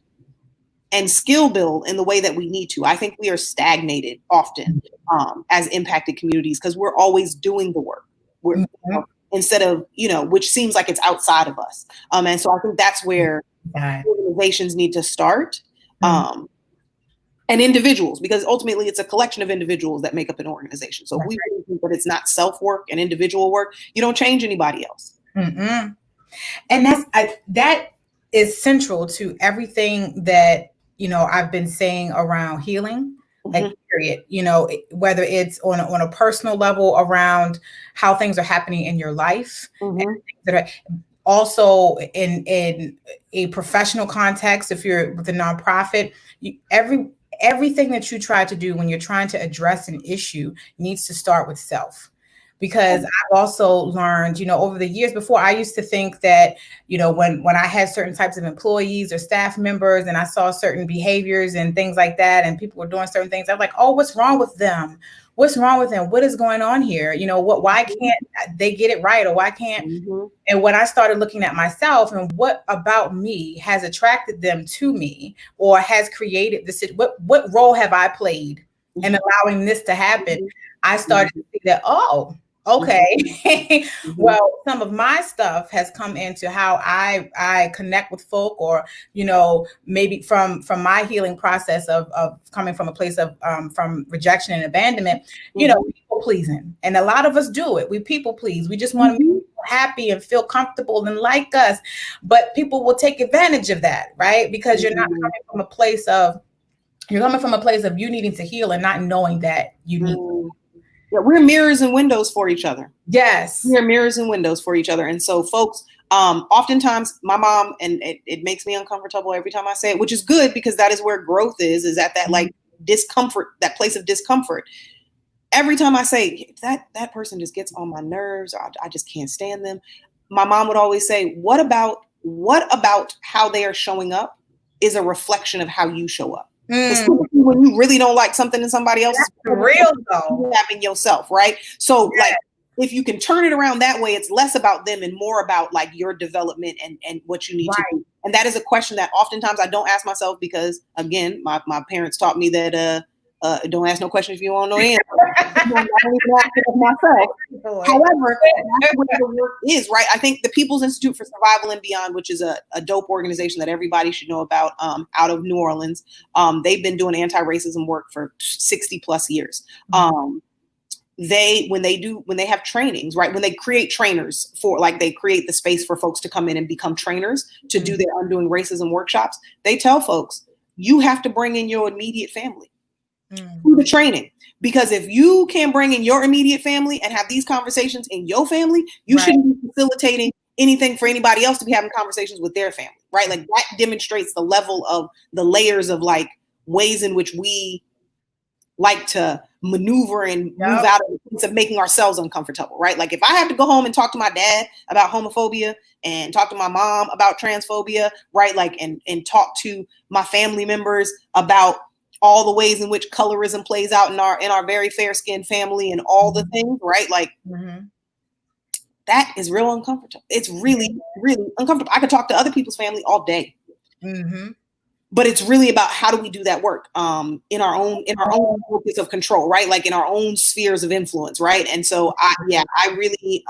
[SPEAKER 2] and skill build in the way that we need to. I think we are stagnated often as impacted communities because we're always doing the work. We're instead of, which seems like it's outside of us. And so I think that's where organizations need to start. And individuals, because ultimately it's a collection of individuals that make up an organization. So if we really think that it's not self-work and individual work, you don't change anybody else.
[SPEAKER 1] And that is central to everything that, I've been saying around healing, like period, whether it's on a personal level around how things are happening in your life, and things that are also in a professional context. If you're with a nonprofit, everything that you try to do when you're trying to address an issue needs to start with self. Because I've also learned, over the years before, I used to think that, when I had certain types of employees or staff members and I saw certain behaviors and things like that, and people were doing certain things, I'm like, oh, what's wrong with them? What's wrong with them? What is going on here? Why can't they get it right? Or why can't? And when I started looking at myself and what about me has attracted them to me or has created this, what role have I played in allowing this to happen? I started to see that, Okay. Well, some of my stuff has come into how I connect with folk, or, maybe from my healing process of coming from a place of from rejection and abandonment, people pleasing. And a lot of us do it. We people please. We just want to make people happy and feel comfortable and like us. But people will take advantage of that, right? Because you're not coming from a place of you needing to heal and not knowing that you need.
[SPEAKER 2] Yeah, we're mirrors and windows for each other.
[SPEAKER 1] Yes.
[SPEAKER 2] We're mirrors and windows for each other. And so folks, oftentimes my mom, and it makes me uncomfortable every time I say it, which is good, because that is where growth is at that like discomfort, that place of discomfort. Every time I say that person just gets on my nerves, or I just can't stand them, my mom would always say, what about how they are showing up is a reflection of how you show up. When you really don't like something in somebody else,
[SPEAKER 1] it's real though.
[SPEAKER 2] You having yourself, right? So like, if you can turn it around that way, it's less about them and more about like your development and what you need to do. And that is a question that oftentimes I don't ask myself, because again, my parents taught me that don't ask no questions if you want no answer. I don't even ask it of myself. However, that's where the work is, right? I think the People's Institute for Survival and Beyond, which is a dope organization that everybody should know about, out of New Orleans, they've been doing anti-racism work for 60 plus years. When they have trainings, right? When they create trainers for, like, they create the space for folks to come in and become trainers to do their Undoing Racism workshops, they tell folks, you have to bring in your immediate family to the training. Because if you can bring in your immediate family and have these conversations in your family, you shouldn't be facilitating anything for anybody else to be having conversations with their family, right? Like, that demonstrates the level of the layers of like ways in which we like to maneuver and move out of the place of making ourselves uncomfortable, right? Like, if I have to go home and talk to my dad about homophobia and talk to my mom about transphobia, right? Like, and talk to my family members about all the ways in which colorism plays out in our very fair-skinned family and all the things, right? Like, that is real uncomfortable. It's really, really uncomfortable. I could talk to other people's family all day. But it's really about how do we do that work in our own focus of control, right? Like, in our own spheres of influence, right? And so I really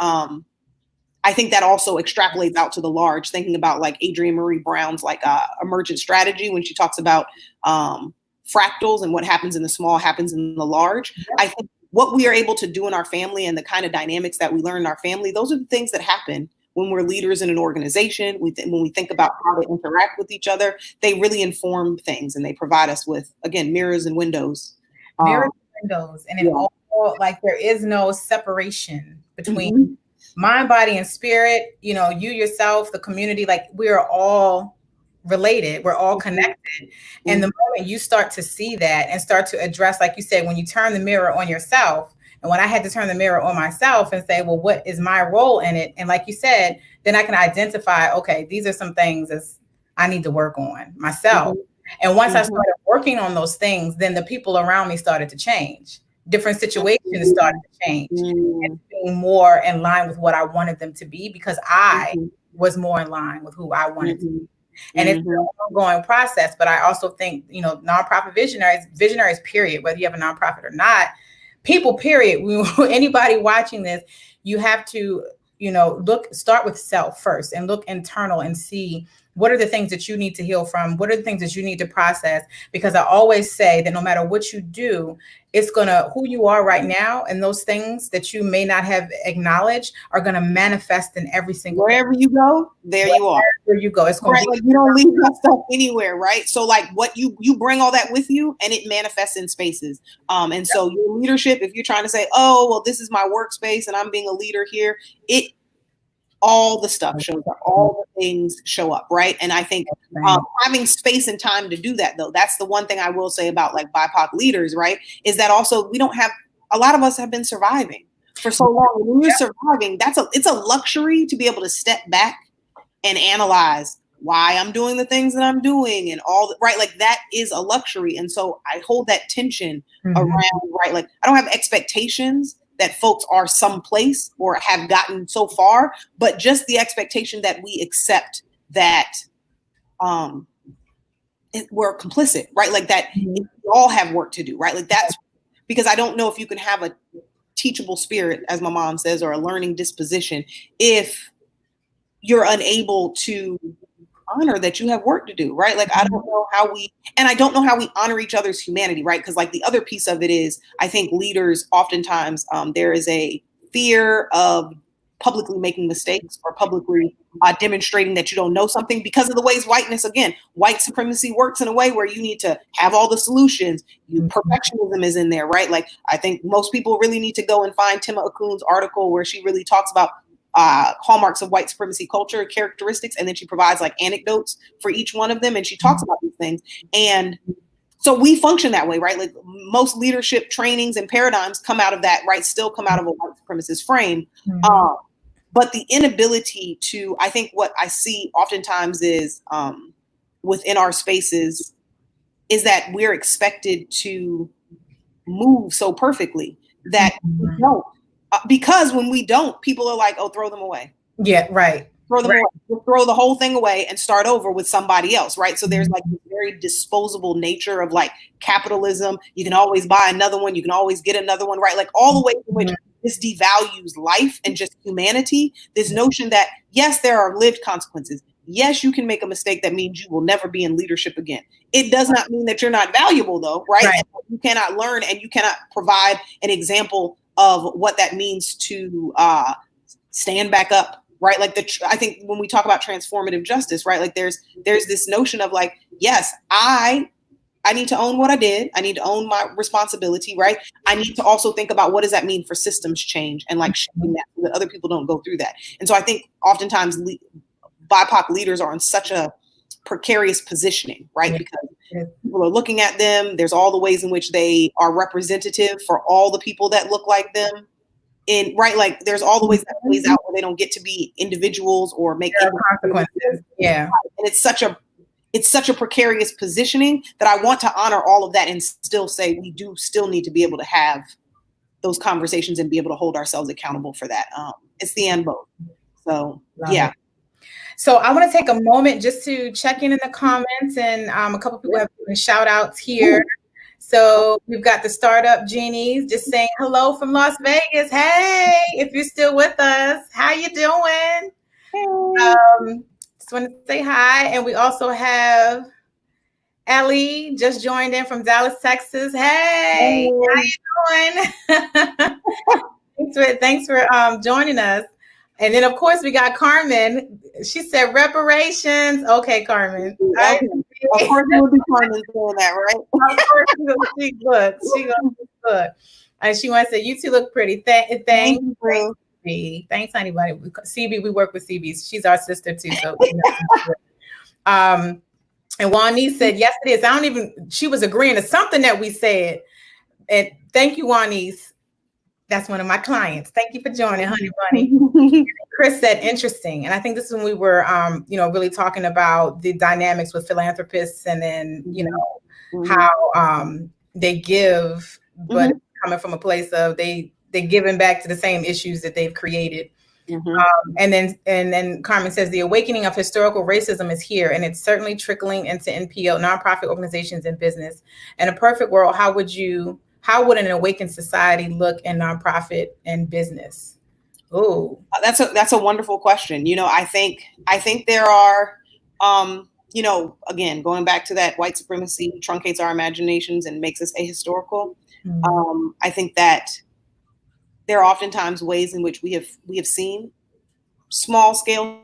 [SPEAKER 2] I think that also extrapolates out to the large, thinking about like Adrienne Marie Brown's like emergent strategy, when she talks about fractals and what happens in the small happens in the large. I think what we are able to do in our family and the kind of dynamics that we learn in our family, those are the things that happen when we're leaders in an organization. When we think about how to interact with each other, they really inform things, and they provide us with, again, mirrors and windows.
[SPEAKER 1] Mirrors and windows. And it all, like, there is no separation between mind, body, and spirit. You yourself, the community, like, we are all related. We're all connected. And the moment you start to see that and start to address, like you said, when you turn the mirror on yourself, and when I had to turn the mirror on myself and say, well, what is my role in it? And like you said, then I can identify, okay, these are some things as I need to work on myself. And once I started working on those things, then the people around me started to change. Different situations started to change and being more in line with what I wanted them to be, because I was more in line with who I wanted to be. And it's an ongoing process. But I also think, nonprofit visionaries, period, whether you have a nonprofit or not, people, period, anybody watching this, you have to, start with self first and look internal and see what are the things that you need to heal from? What are the things that you need to process? Because I always say that no matter what you do, it's who you are right now, and those things that you may not have acknowledged are going to manifest in every single
[SPEAKER 2] wherever you go, you are.
[SPEAKER 1] Wherever you go, it's going
[SPEAKER 2] to be. Like, you don't leave that stuff anywhere, right? So like, what you bring all that with you, and it manifests in spaces. And so your leadership, if you're trying to say, oh, well, this is my workspace and I'm being a leader here, all the stuff shows up, all the things show up, right? And I think having space and time to do that, though, that's the one thing I will say about like BIPOC leaders, right? Is that also we don't have, a lot of us have been surviving for so long. When you're surviving, it's a luxury to be able to step back and analyze why I'm doing the things that I'm doing and all that, right? Like, that is a luxury. And so I hold that tension around, right? Like, I don't have expectations that folks are someplace or have gotten so far, but just the expectation that we accept that we're complicit, right? Like, that we all have work to do, right? Like, that's because I don't know if you can have teachable spirit, as my mom says, or a learning disposition, if you're unable to honor that you have work to do, right? Like, I don't know how I don't know how we honor each other's humanity, right? Because like the other piece of it is, I think leaders oftentimes, there is a fear of publicly making mistakes or publicly demonstrating that you don't know something because of the ways white supremacy works in a way where you need to have all the solutions. Perfectionism is in there, right? Like, I think most people really need to go and find Tima Akun's article where she really talks about hallmarks of white supremacy culture, characteristics, and then she provides like anecdotes for each one of them, and she talks about these things. And so we function that way, right? Like most leadership trainings and paradigms come out of that, right? Still come out of a white supremacist frame. But the inability to, I think what I see oftentimes is within our spaces is that we're expected to move so perfectly that we don't. Because when we don't, people are like, oh, throw them away.
[SPEAKER 1] Yeah, right.
[SPEAKER 2] Throw them away. Throw the whole thing away and start over with somebody else, right? So there's like this very disposable nature of like capitalism. You can always buy another one. You can always get another one, right? Like all the ways in which this devalues life and just humanity. This notion that, yes, there are lived consequences. Yes, you can make a mistake that means you will never be in leadership again. It does not mean that you're not valuable, though, right? And you cannot learn and you cannot provide an example of what that means to stand back up, right? Like I think when we talk about transformative justice, right? Like there's this notion of like, yes, I need to own what I did. I need to own my responsibility, right? I need to also think about what does that mean for systems change and like showing that so that other people don't go through that. And so I think oftentimes BIPOC leaders are in such a precarious positioning, right? Because people are looking at them. There's all the ways in which they are representative for all the people that look like them. Right? Like there's all the ways that plays out where they don't get to be individuals or make
[SPEAKER 1] consequences. Yeah.
[SPEAKER 2] And it's such a precarious positioning that I want to honor all of that and still say we do still need to be able to have those conversations and be able to hold ourselves accountable for that. It's the and both. So yeah.
[SPEAKER 1] So I want to take a moment just to check in the comments, and a couple people have given shout outs here. So we've got the Startup Genies just saying hello from Las Vegas. Hey, if you're still with us, how you doing?
[SPEAKER 2] Hey.
[SPEAKER 1] Just want to say hi. And we also have Ellie just joined in from Dallas, Texas. Hey, how you doing? Thanks for joining us. And then, of course, we got Carmen. She said reparations. Okay, Carmen.
[SPEAKER 2] Okay. Of course, it would be Carmen doing that, right?
[SPEAKER 1] Of course, she good. And she wants to say, you two look pretty. Thanks, honey buddy. CB, we work with CB. She's our sister, too. So, and Juanise said, yes, it is. She was agreeing to something that we said. And thank you, Juanise. That's one of my clients. Thank you for joining, honey bunny. Chris said, interesting. And I think this is when we were, really talking about the dynamics with philanthropists and then, how they give, but coming from a place of they're giving back to the same issues that they've created. And then Carmen says, the awakening of historical racism is here, and it's certainly trickling into NPO, nonprofit organizations and business. In a perfect world, how would an awakened society look in nonprofit and business? Oh,
[SPEAKER 2] that's a wonderful question. I think there are, again, going back to that white supremacy truncates our imaginations and makes us ahistorical. I think that there are oftentimes ways in which we have seen small scale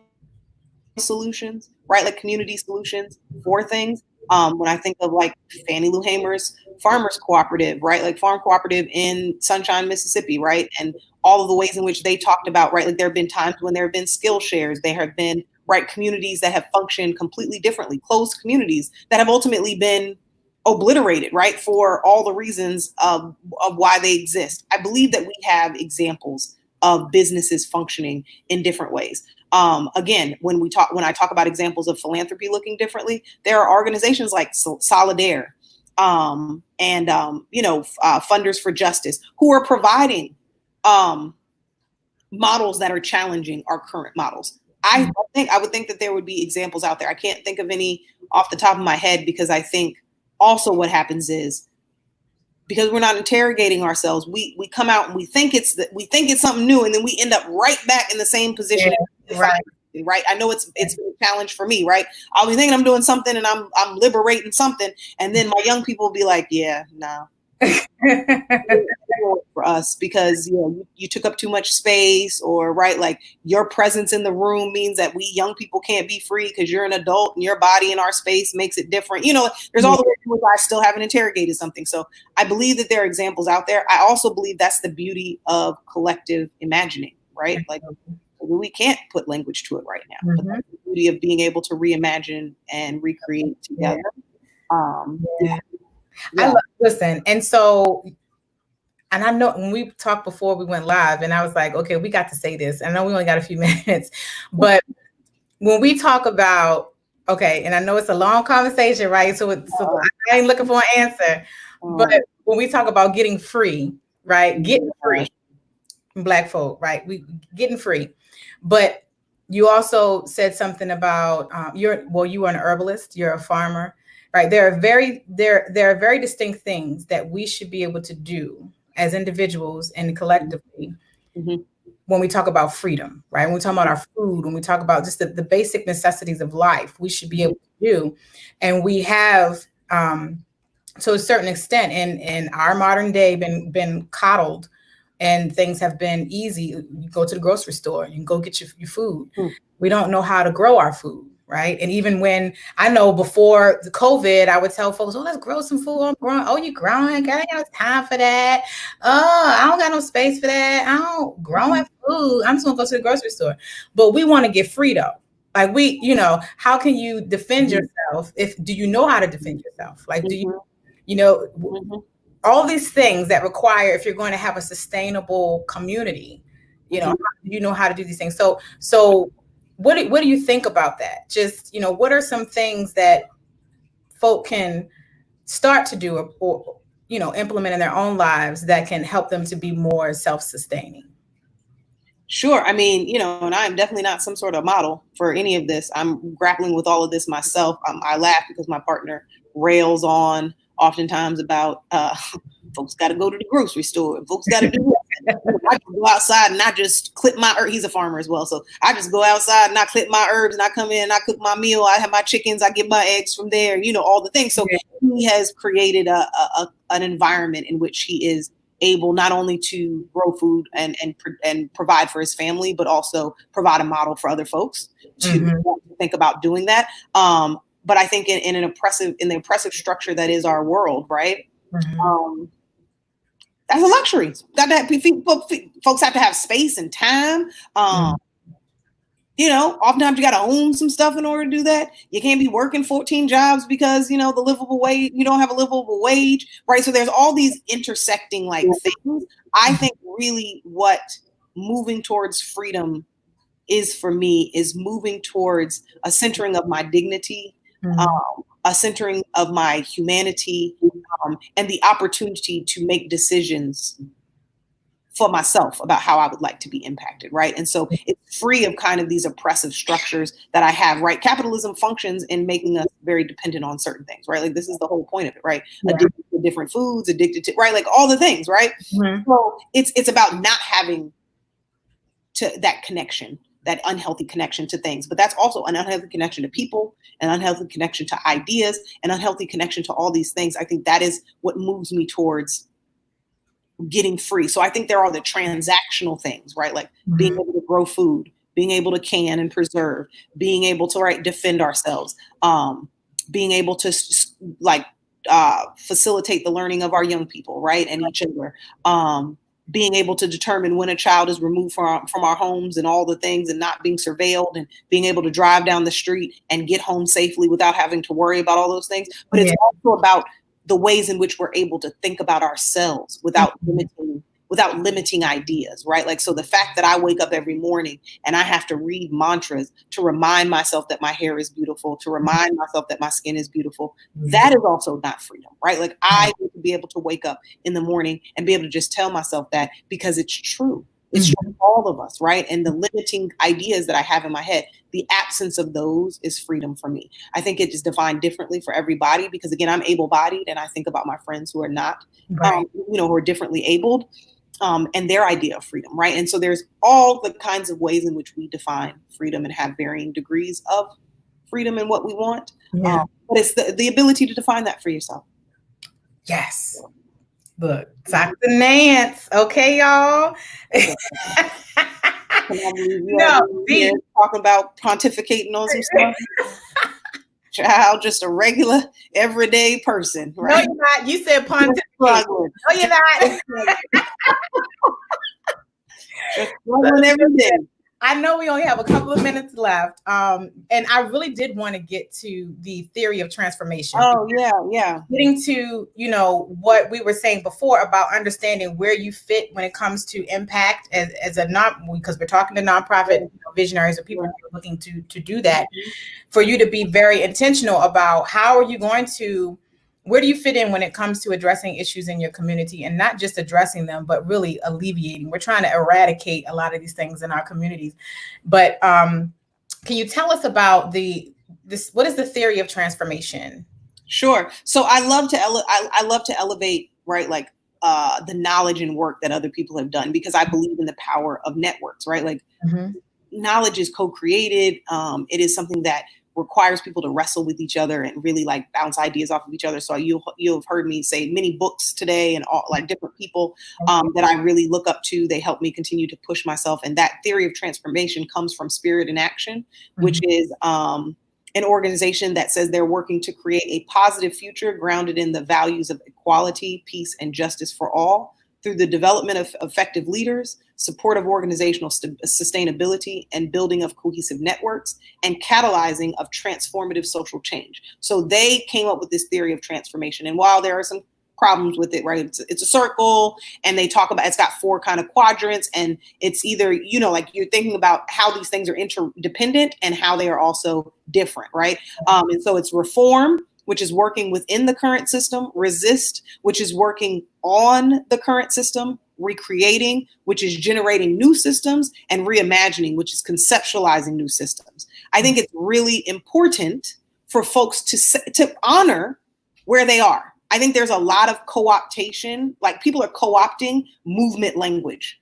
[SPEAKER 2] solutions, right? Like community solutions for things. When I think of like Fannie Lou Hamer's Farmers Cooperative, right? Like Farm Cooperative in Sunshine, Mississippi, right? And all of the ways in which they talked about, right? Like there have been times when there have been skill shares. There have been, right, communities that have functioned completely differently, closed communities that have ultimately been obliterated, right? For all the reasons of why they exist. I believe that we have examples of businesses functioning in different ways. Again, when I talk about examples of philanthropy looking differently, there are organizations like Solidaire and Funders for Justice who are providing models that are challenging our current models. I would think that there would be examples out there. I can't think of any off the top of my head because I think also what happens is because we're not interrogating ourselves, we come out and we think it's something new, and then we end up right back in the same position.
[SPEAKER 1] Yeah, right.
[SPEAKER 2] Right. I know it's been a challenge for me, right? I'll be thinking I'm doing something and I'm liberating something. And then my young people will be like, yeah, no. For us, because you took up too much space, or right, like your presence in the room means that we young people can't be free because you're an adult and your body in our space makes it different. There's all the ways in which I still haven't interrogated something. So I believe that there are examples out there. I also believe that's the beauty of collective imagining, right? Like, we can't put language to it right now, but that's the beauty of being able to reimagine and recreate together.
[SPEAKER 1] Listen, and so, and I know when we talked before we went live, and I was like, okay, we got to say this. I know we only got a few minutes, but when we talk about, okay, and I know it's a long conversation, right? So I ain't looking for an answer, but when we talk about getting free, right? Getting free, Black folk, right? We getting free. But you also said something about you are an herbalist, you're a farmer, right? There are very distinct things that we should be able to do as individuals and collectively when we talk about freedom, right? When we talk about our food, when we talk about just the basic necessities of life, we should be able to do. And we have, to a certain extent, in our modern day, been coddled. And things have been easy. You go to the grocery store, you can go get your food. We don't know how to grow our food, right? And even when I know before the COVID, I would tell folks, "Oh, let's grow some food. I'm growing. Oh, you growing? I ain't got time for that. Oh, I don't got no space for that. I don't growing food. I'm just gonna go to the grocery store." But we want to get free though. Like how can you defend yourself? Do you know how to defend yourself? Like, do you, all these things that require, if you're going to have a sustainable community, you know how to do these things. So what do you think about that? Just, what are some things that folk can start to do or implement in their own lives that can help them to be more self-sustaining?
[SPEAKER 2] Sure. I mean, and I'm definitely not some sort of model for any of this. I'm grappling with all of this myself. I laugh because my partner rails on oftentimes about folks got to go to the grocery store. Folks got to do it. I can go outside and not just clip my herbs. He's a farmer as well. So I just go outside and I clip my herbs and I come in and I cook my meal. I have my chickens. I get my eggs from there, all the things. So he has created an environment in which he is able not only to grow food and provide for his family, but also provide a model for other folks to think about doing that. But I think in the oppressive structure that is our world, right? That's a luxury. Got to have, folks have to have space and time. Oftentimes you got to own some stuff in order to do that. You can't be working 14 jobs because, the livable wage, you don't have a livable wage, right? So there's all these intersecting things. I think really what moving towards freedom is for me is moving towards a centering of my dignity, a centering of my humanity, and the opportunity to make decisions for myself about how I would like to be impacted, right? And so it's free of kind of these oppressive structures that I have, right? Capitalism functions in making us very dependent on certain things, right? Like this is the whole point of it, right? Addicted to different foods, addicted to, right? Like all the things, right? So it's about not having to that connection, that unhealthy connection to things, but that's also an unhealthy connection to people, an unhealthy connection to ideas, an unhealthy connection to all these things. I think that is what moves me towards getting free. So I think there are the transactional things, right? Like being able to grow food, being able to can and preserve, being able to defend ourselves, being able to facilitate the learning of our young people, right? And each other, being able to determine when a child is removed from our homes and all the things and not being surveilled, and being able to drive down the street and get home safely without having to worry about all those things. But it's also about the ways in which we're able to think about ourselves without limiting ideas, right? Like, so the fact that I wake up every morning and I have to read mantras to remind myself that my hair is beautiful, to remind myself that my skin is beautiful, that is also not freedom, right? Like I need to be able to wake up in the morning and be able to just tell myself that because it's true. It's just all of us, right? And the limiting ideas that I have in my head, the absence of those is freedom for me. I think it is defined differently for everybody because, again, I'm able-bodied, and I think about my friends who are not, who are differently abled, and their idea of freedom, right? And so there's all the kinds of ways in which we define freedom and have varying degrees of freedom and what we want. But it's the ability to define that for yourself.
[SPEAKER 1] Yes. Look, Dr. Nance. Okay, y'all.
[SPEAKER 2] No, talking about pontificating on some stuff. Child, just a regular, everyday person, right?
[SPEAKER 1] No, you're not. You said pontificate. No, you're not.
[SPEAKER 2] Just struggling every day.
[SPEAKER 1] I know we only have a couple of minutes left, and I really did want to get to the theory of transformation.
[SPEAKER 2] Oh, yeah.
[SPEAKER 1] Getting to, what we were saying before about understanding where you fit when it comes to impact as a because we're talking to nonprofit visionaries or people who are looking to do that, for you to be very intentional about how are you going to, where do you fit in when it comes to addressing issues in your community, and not just addressing them, but really alleviating. We're trying to eradicate a lot of these things in our communities. But can you tell us about what is the theory of transformation?
[SPEAKER 2] Sure. So I love to elevate, right? Like the knowledge and work that other people have done, because I believe in the power of networks, right? Like knowledge is co-created. It is something that requires people to wrestle with each other and really like bounce ideas off of each other. So you'll have heard me say many books today and all like different people that I really look up to. They help me continue to push myself. And that theory of transformation comes from Spirit in Action, which is an organization that says they're working to create a positive future grounded in the values of equality, peace, and justice for all through the development of effective leaders, support of organizational sustainability, and building of cohesive networks, and catalyzing of transformative social change. So they came up with this theory of transformation. And while there are some problems with it, right? It's a circle, and they talk about, it's got 4 kind of quadrants, and it's either, like you're thinking about how these things are interdependent and how they are also different, right? And so it's reform, which is working within the current system, resist, which is working on the current system, recreating, which is generating new systems, and reimagining, which is conceptualizing new systems. I think it's really important for folks to honor where they are. I think there's a lot of co-optation, like people are co-opting movement language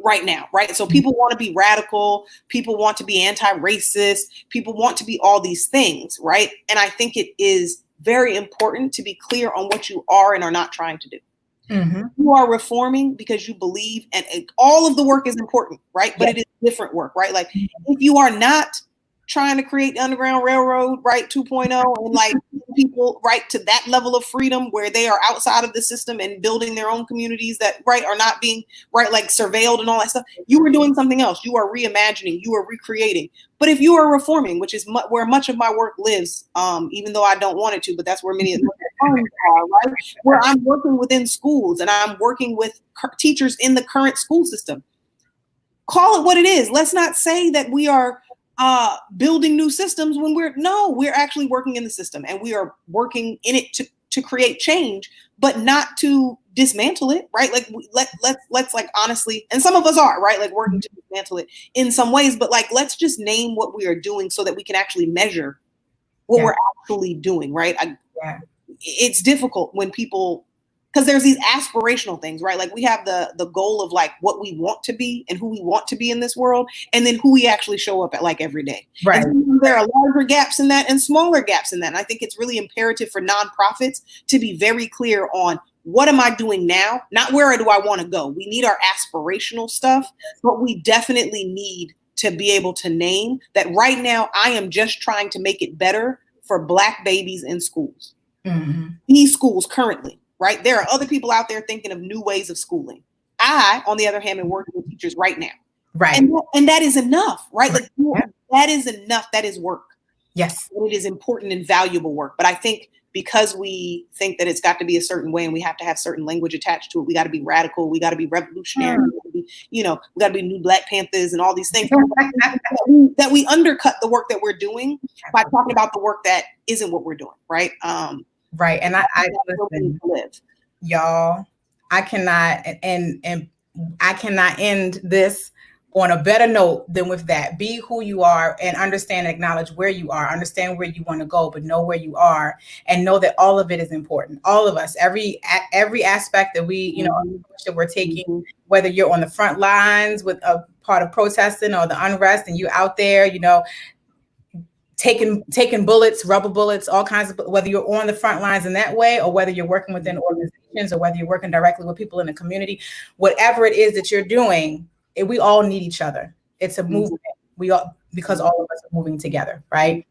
[SPEAKER 2] right now, right? So people want to be radical, people want to be anti-racist, people want to be all these things, right? And I think it is very important to be clear on what you are and are not trying to do. You are reforming because you believe, and all of the work is important, right? But it is different work, right? Like if you are not trying to create the Underground Railroad, right, 2.0, and like people, right, to that level of freedom where they are outside of the system and building their own communities that, right, are not being, right, like surveilled and all that stuff. You are doing something else. You are reimagining. You are recreating. But if you are reforming, which is where much of my work lives, even though I don't want it to, but that's where many of the are, right? Where I'm working within schools and I'm working with teachers in the current school system. Call it what it is. Let's not say that we are building new systems when we're actually working in the system, and we are working in it to create change, but not to dismantle it, right? Like let's like honestly, and some of us are, right, like working to dismantle it in some ways, but like let's just name what we are doing so that we can actually measure what we're actually doing, right? It's difficult when people, because there's these aspirational things, right? Like we have the goal of like what we want to be and who we want to be in this world, and then who we actually show up at like every day. Right. And there are larger gaps in that and smaller gaps in that. And I think it's really imperative for nonprofits to be very clear on what am I doing now? Not where do I want to go? We need our aspirational stuff, but we definitely need to be able to name that right now I am just trying to make it better for Black babies in schools. These schools currently. Right? There are other people out there thinking of new ways of schooling. I, on the other hand, am working with teachers right now. Right. And that is enough, right? Like that is enough. That is work. Yes. And it is important and valuable work. But I think because we think that it's got to be a certain way and we have to have certain language attached to it, we got to be radical, we got to be revolutionary, we got to be new Black Panthers and all these things that we undercut the work that we're doing by talking about the work that isn't what we're doing, right? Right. And I listen, y'all, I cannot, and
[SPEAKER 1] I cannot end this on a better note than with that. Be who you are and understand and acknowledge where you are, understand where you want to go, but know where you are and know that all of it is important. All of us, every aspect that we, that we're taking, whether you're on the front lines with a part of protesting or the unrest and you're out there, taking bullets, rubber bullets, all kinds of, whether you're on the front lines in that way, or whether you're working within organizations, or whether you're working directly with people in the community, whatever it is that you're doing, we all need each other. It's a movement. Because all of us are moving together, right?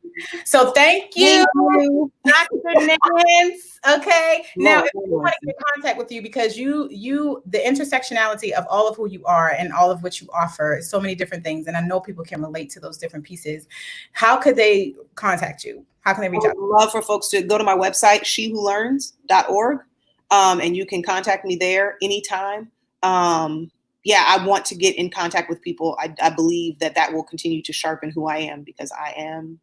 [SPEAKER 1] So thank you, Dr. Nance. Okay. Now, if you want to get in contact with you, because the intersectionality of all of who you are and all of what you offer, so many different things, and I know people can relate to those different pieces. How could they contact you? How can they reach out?
[SPEAKER 2] I would love for folks to go to my website, shewholearns.org, and you can contact me there anytime. I want to get in contact with people. I believe that will continue to sharpen who I am, because I am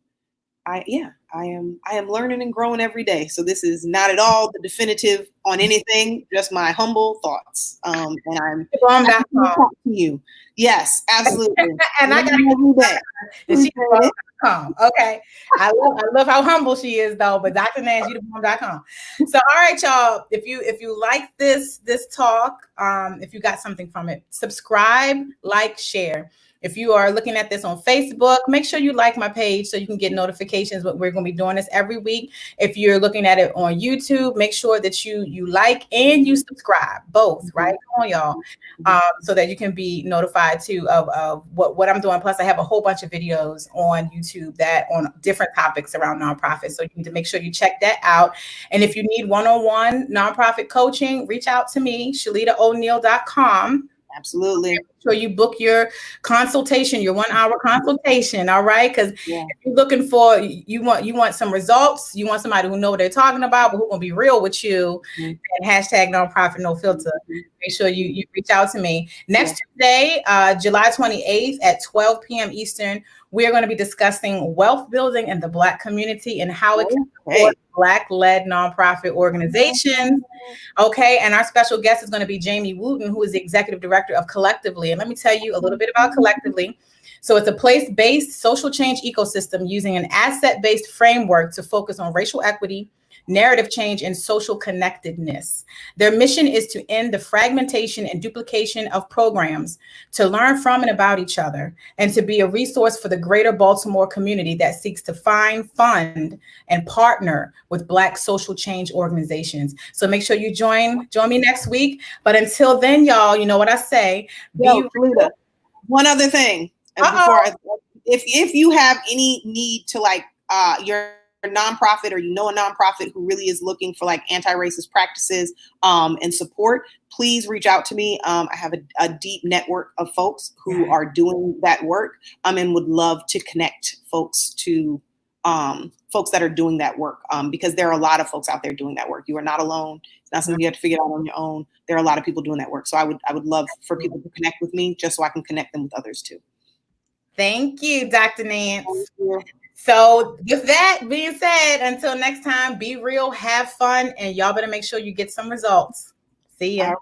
[SPEAKER 2] learning and growing every day. So this is not at all the definitive on anything, just my humble thoughts. And I'm to you. Yes, absolutely.
[SPEAKER 1] And I got every day. Okay. I love how humble she is though, but Dr. Nance, youtubebomb.com. So all right, y'all, if you like this talk, if you got something from it, subscribe, like, share. If you are looking at this on Facebook, make sure you like my page so you can get notifications. But we're going to be doing this every week. If you're looking at it on YouTube, make sure that you like and you subscribe, both, right? Come on, y'all, so that you can be notified too of what I'm doing. Plus, I have a whole bunch of videos on YouTube that on different topics around nonprofits. So you need to make sure you check that out. And if you need one-on-one nonprofit coaching, reach out to me, ShalitaO'Neal.com.
[SPEAKER 2] Absolutely.
[SPEAKER 1] Make sure you book your consultation, your 1-hour consultation. All right. Because if you're looking for, you want some results, you want somebody who know what they're talking about, but who gonna be real with you, and hashtag nonprofit no filter. Make sure you reach out to me. Next Tuesday, July 28th at 12 p.m. Eastern, we're going to be discussing wealth building in the Black community and how it can support Black-led nonprofit organizations. Okay, and our special guest is going to be Jamie Wooten, who is the executive director of Collectively. And let me tell you a little bit about Collectively. So it's a place-based social change ecosystem using an asset-based framework to focus on racial equity, narrative change, and social connectedness. Their mission is to end the fragmentation and duplication of programs, to learn from and about each other, and to be a resource for the greater Baltimore community that seeks to find, fund, and partner with Black social change organizations. So make sure you join me next week. But until then, y'all, you know what I say.
[SPEAKER 2] One other thing. If you have any need to your nonprofit, or a nonprofit who really is looking for anti-racist practices and support, please reach out to me. I have a deep network of folks who are doing that work, and would love to connect folks to folks that are doing that work, because there are a lot of folks out there doing that work. You are not alone. It's not something you have to figure out on your own. There are a lot of people doing that work. So I would love for people to connect with me, just so I can connect them with others too.
[SPEAKER 1] Thank you, Dr. Nance. Thank you. So with that being said, until next time, be real, have fun, and y'all better make sure you get some results. See ya.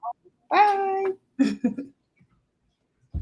[SPEAKER 2] Bye.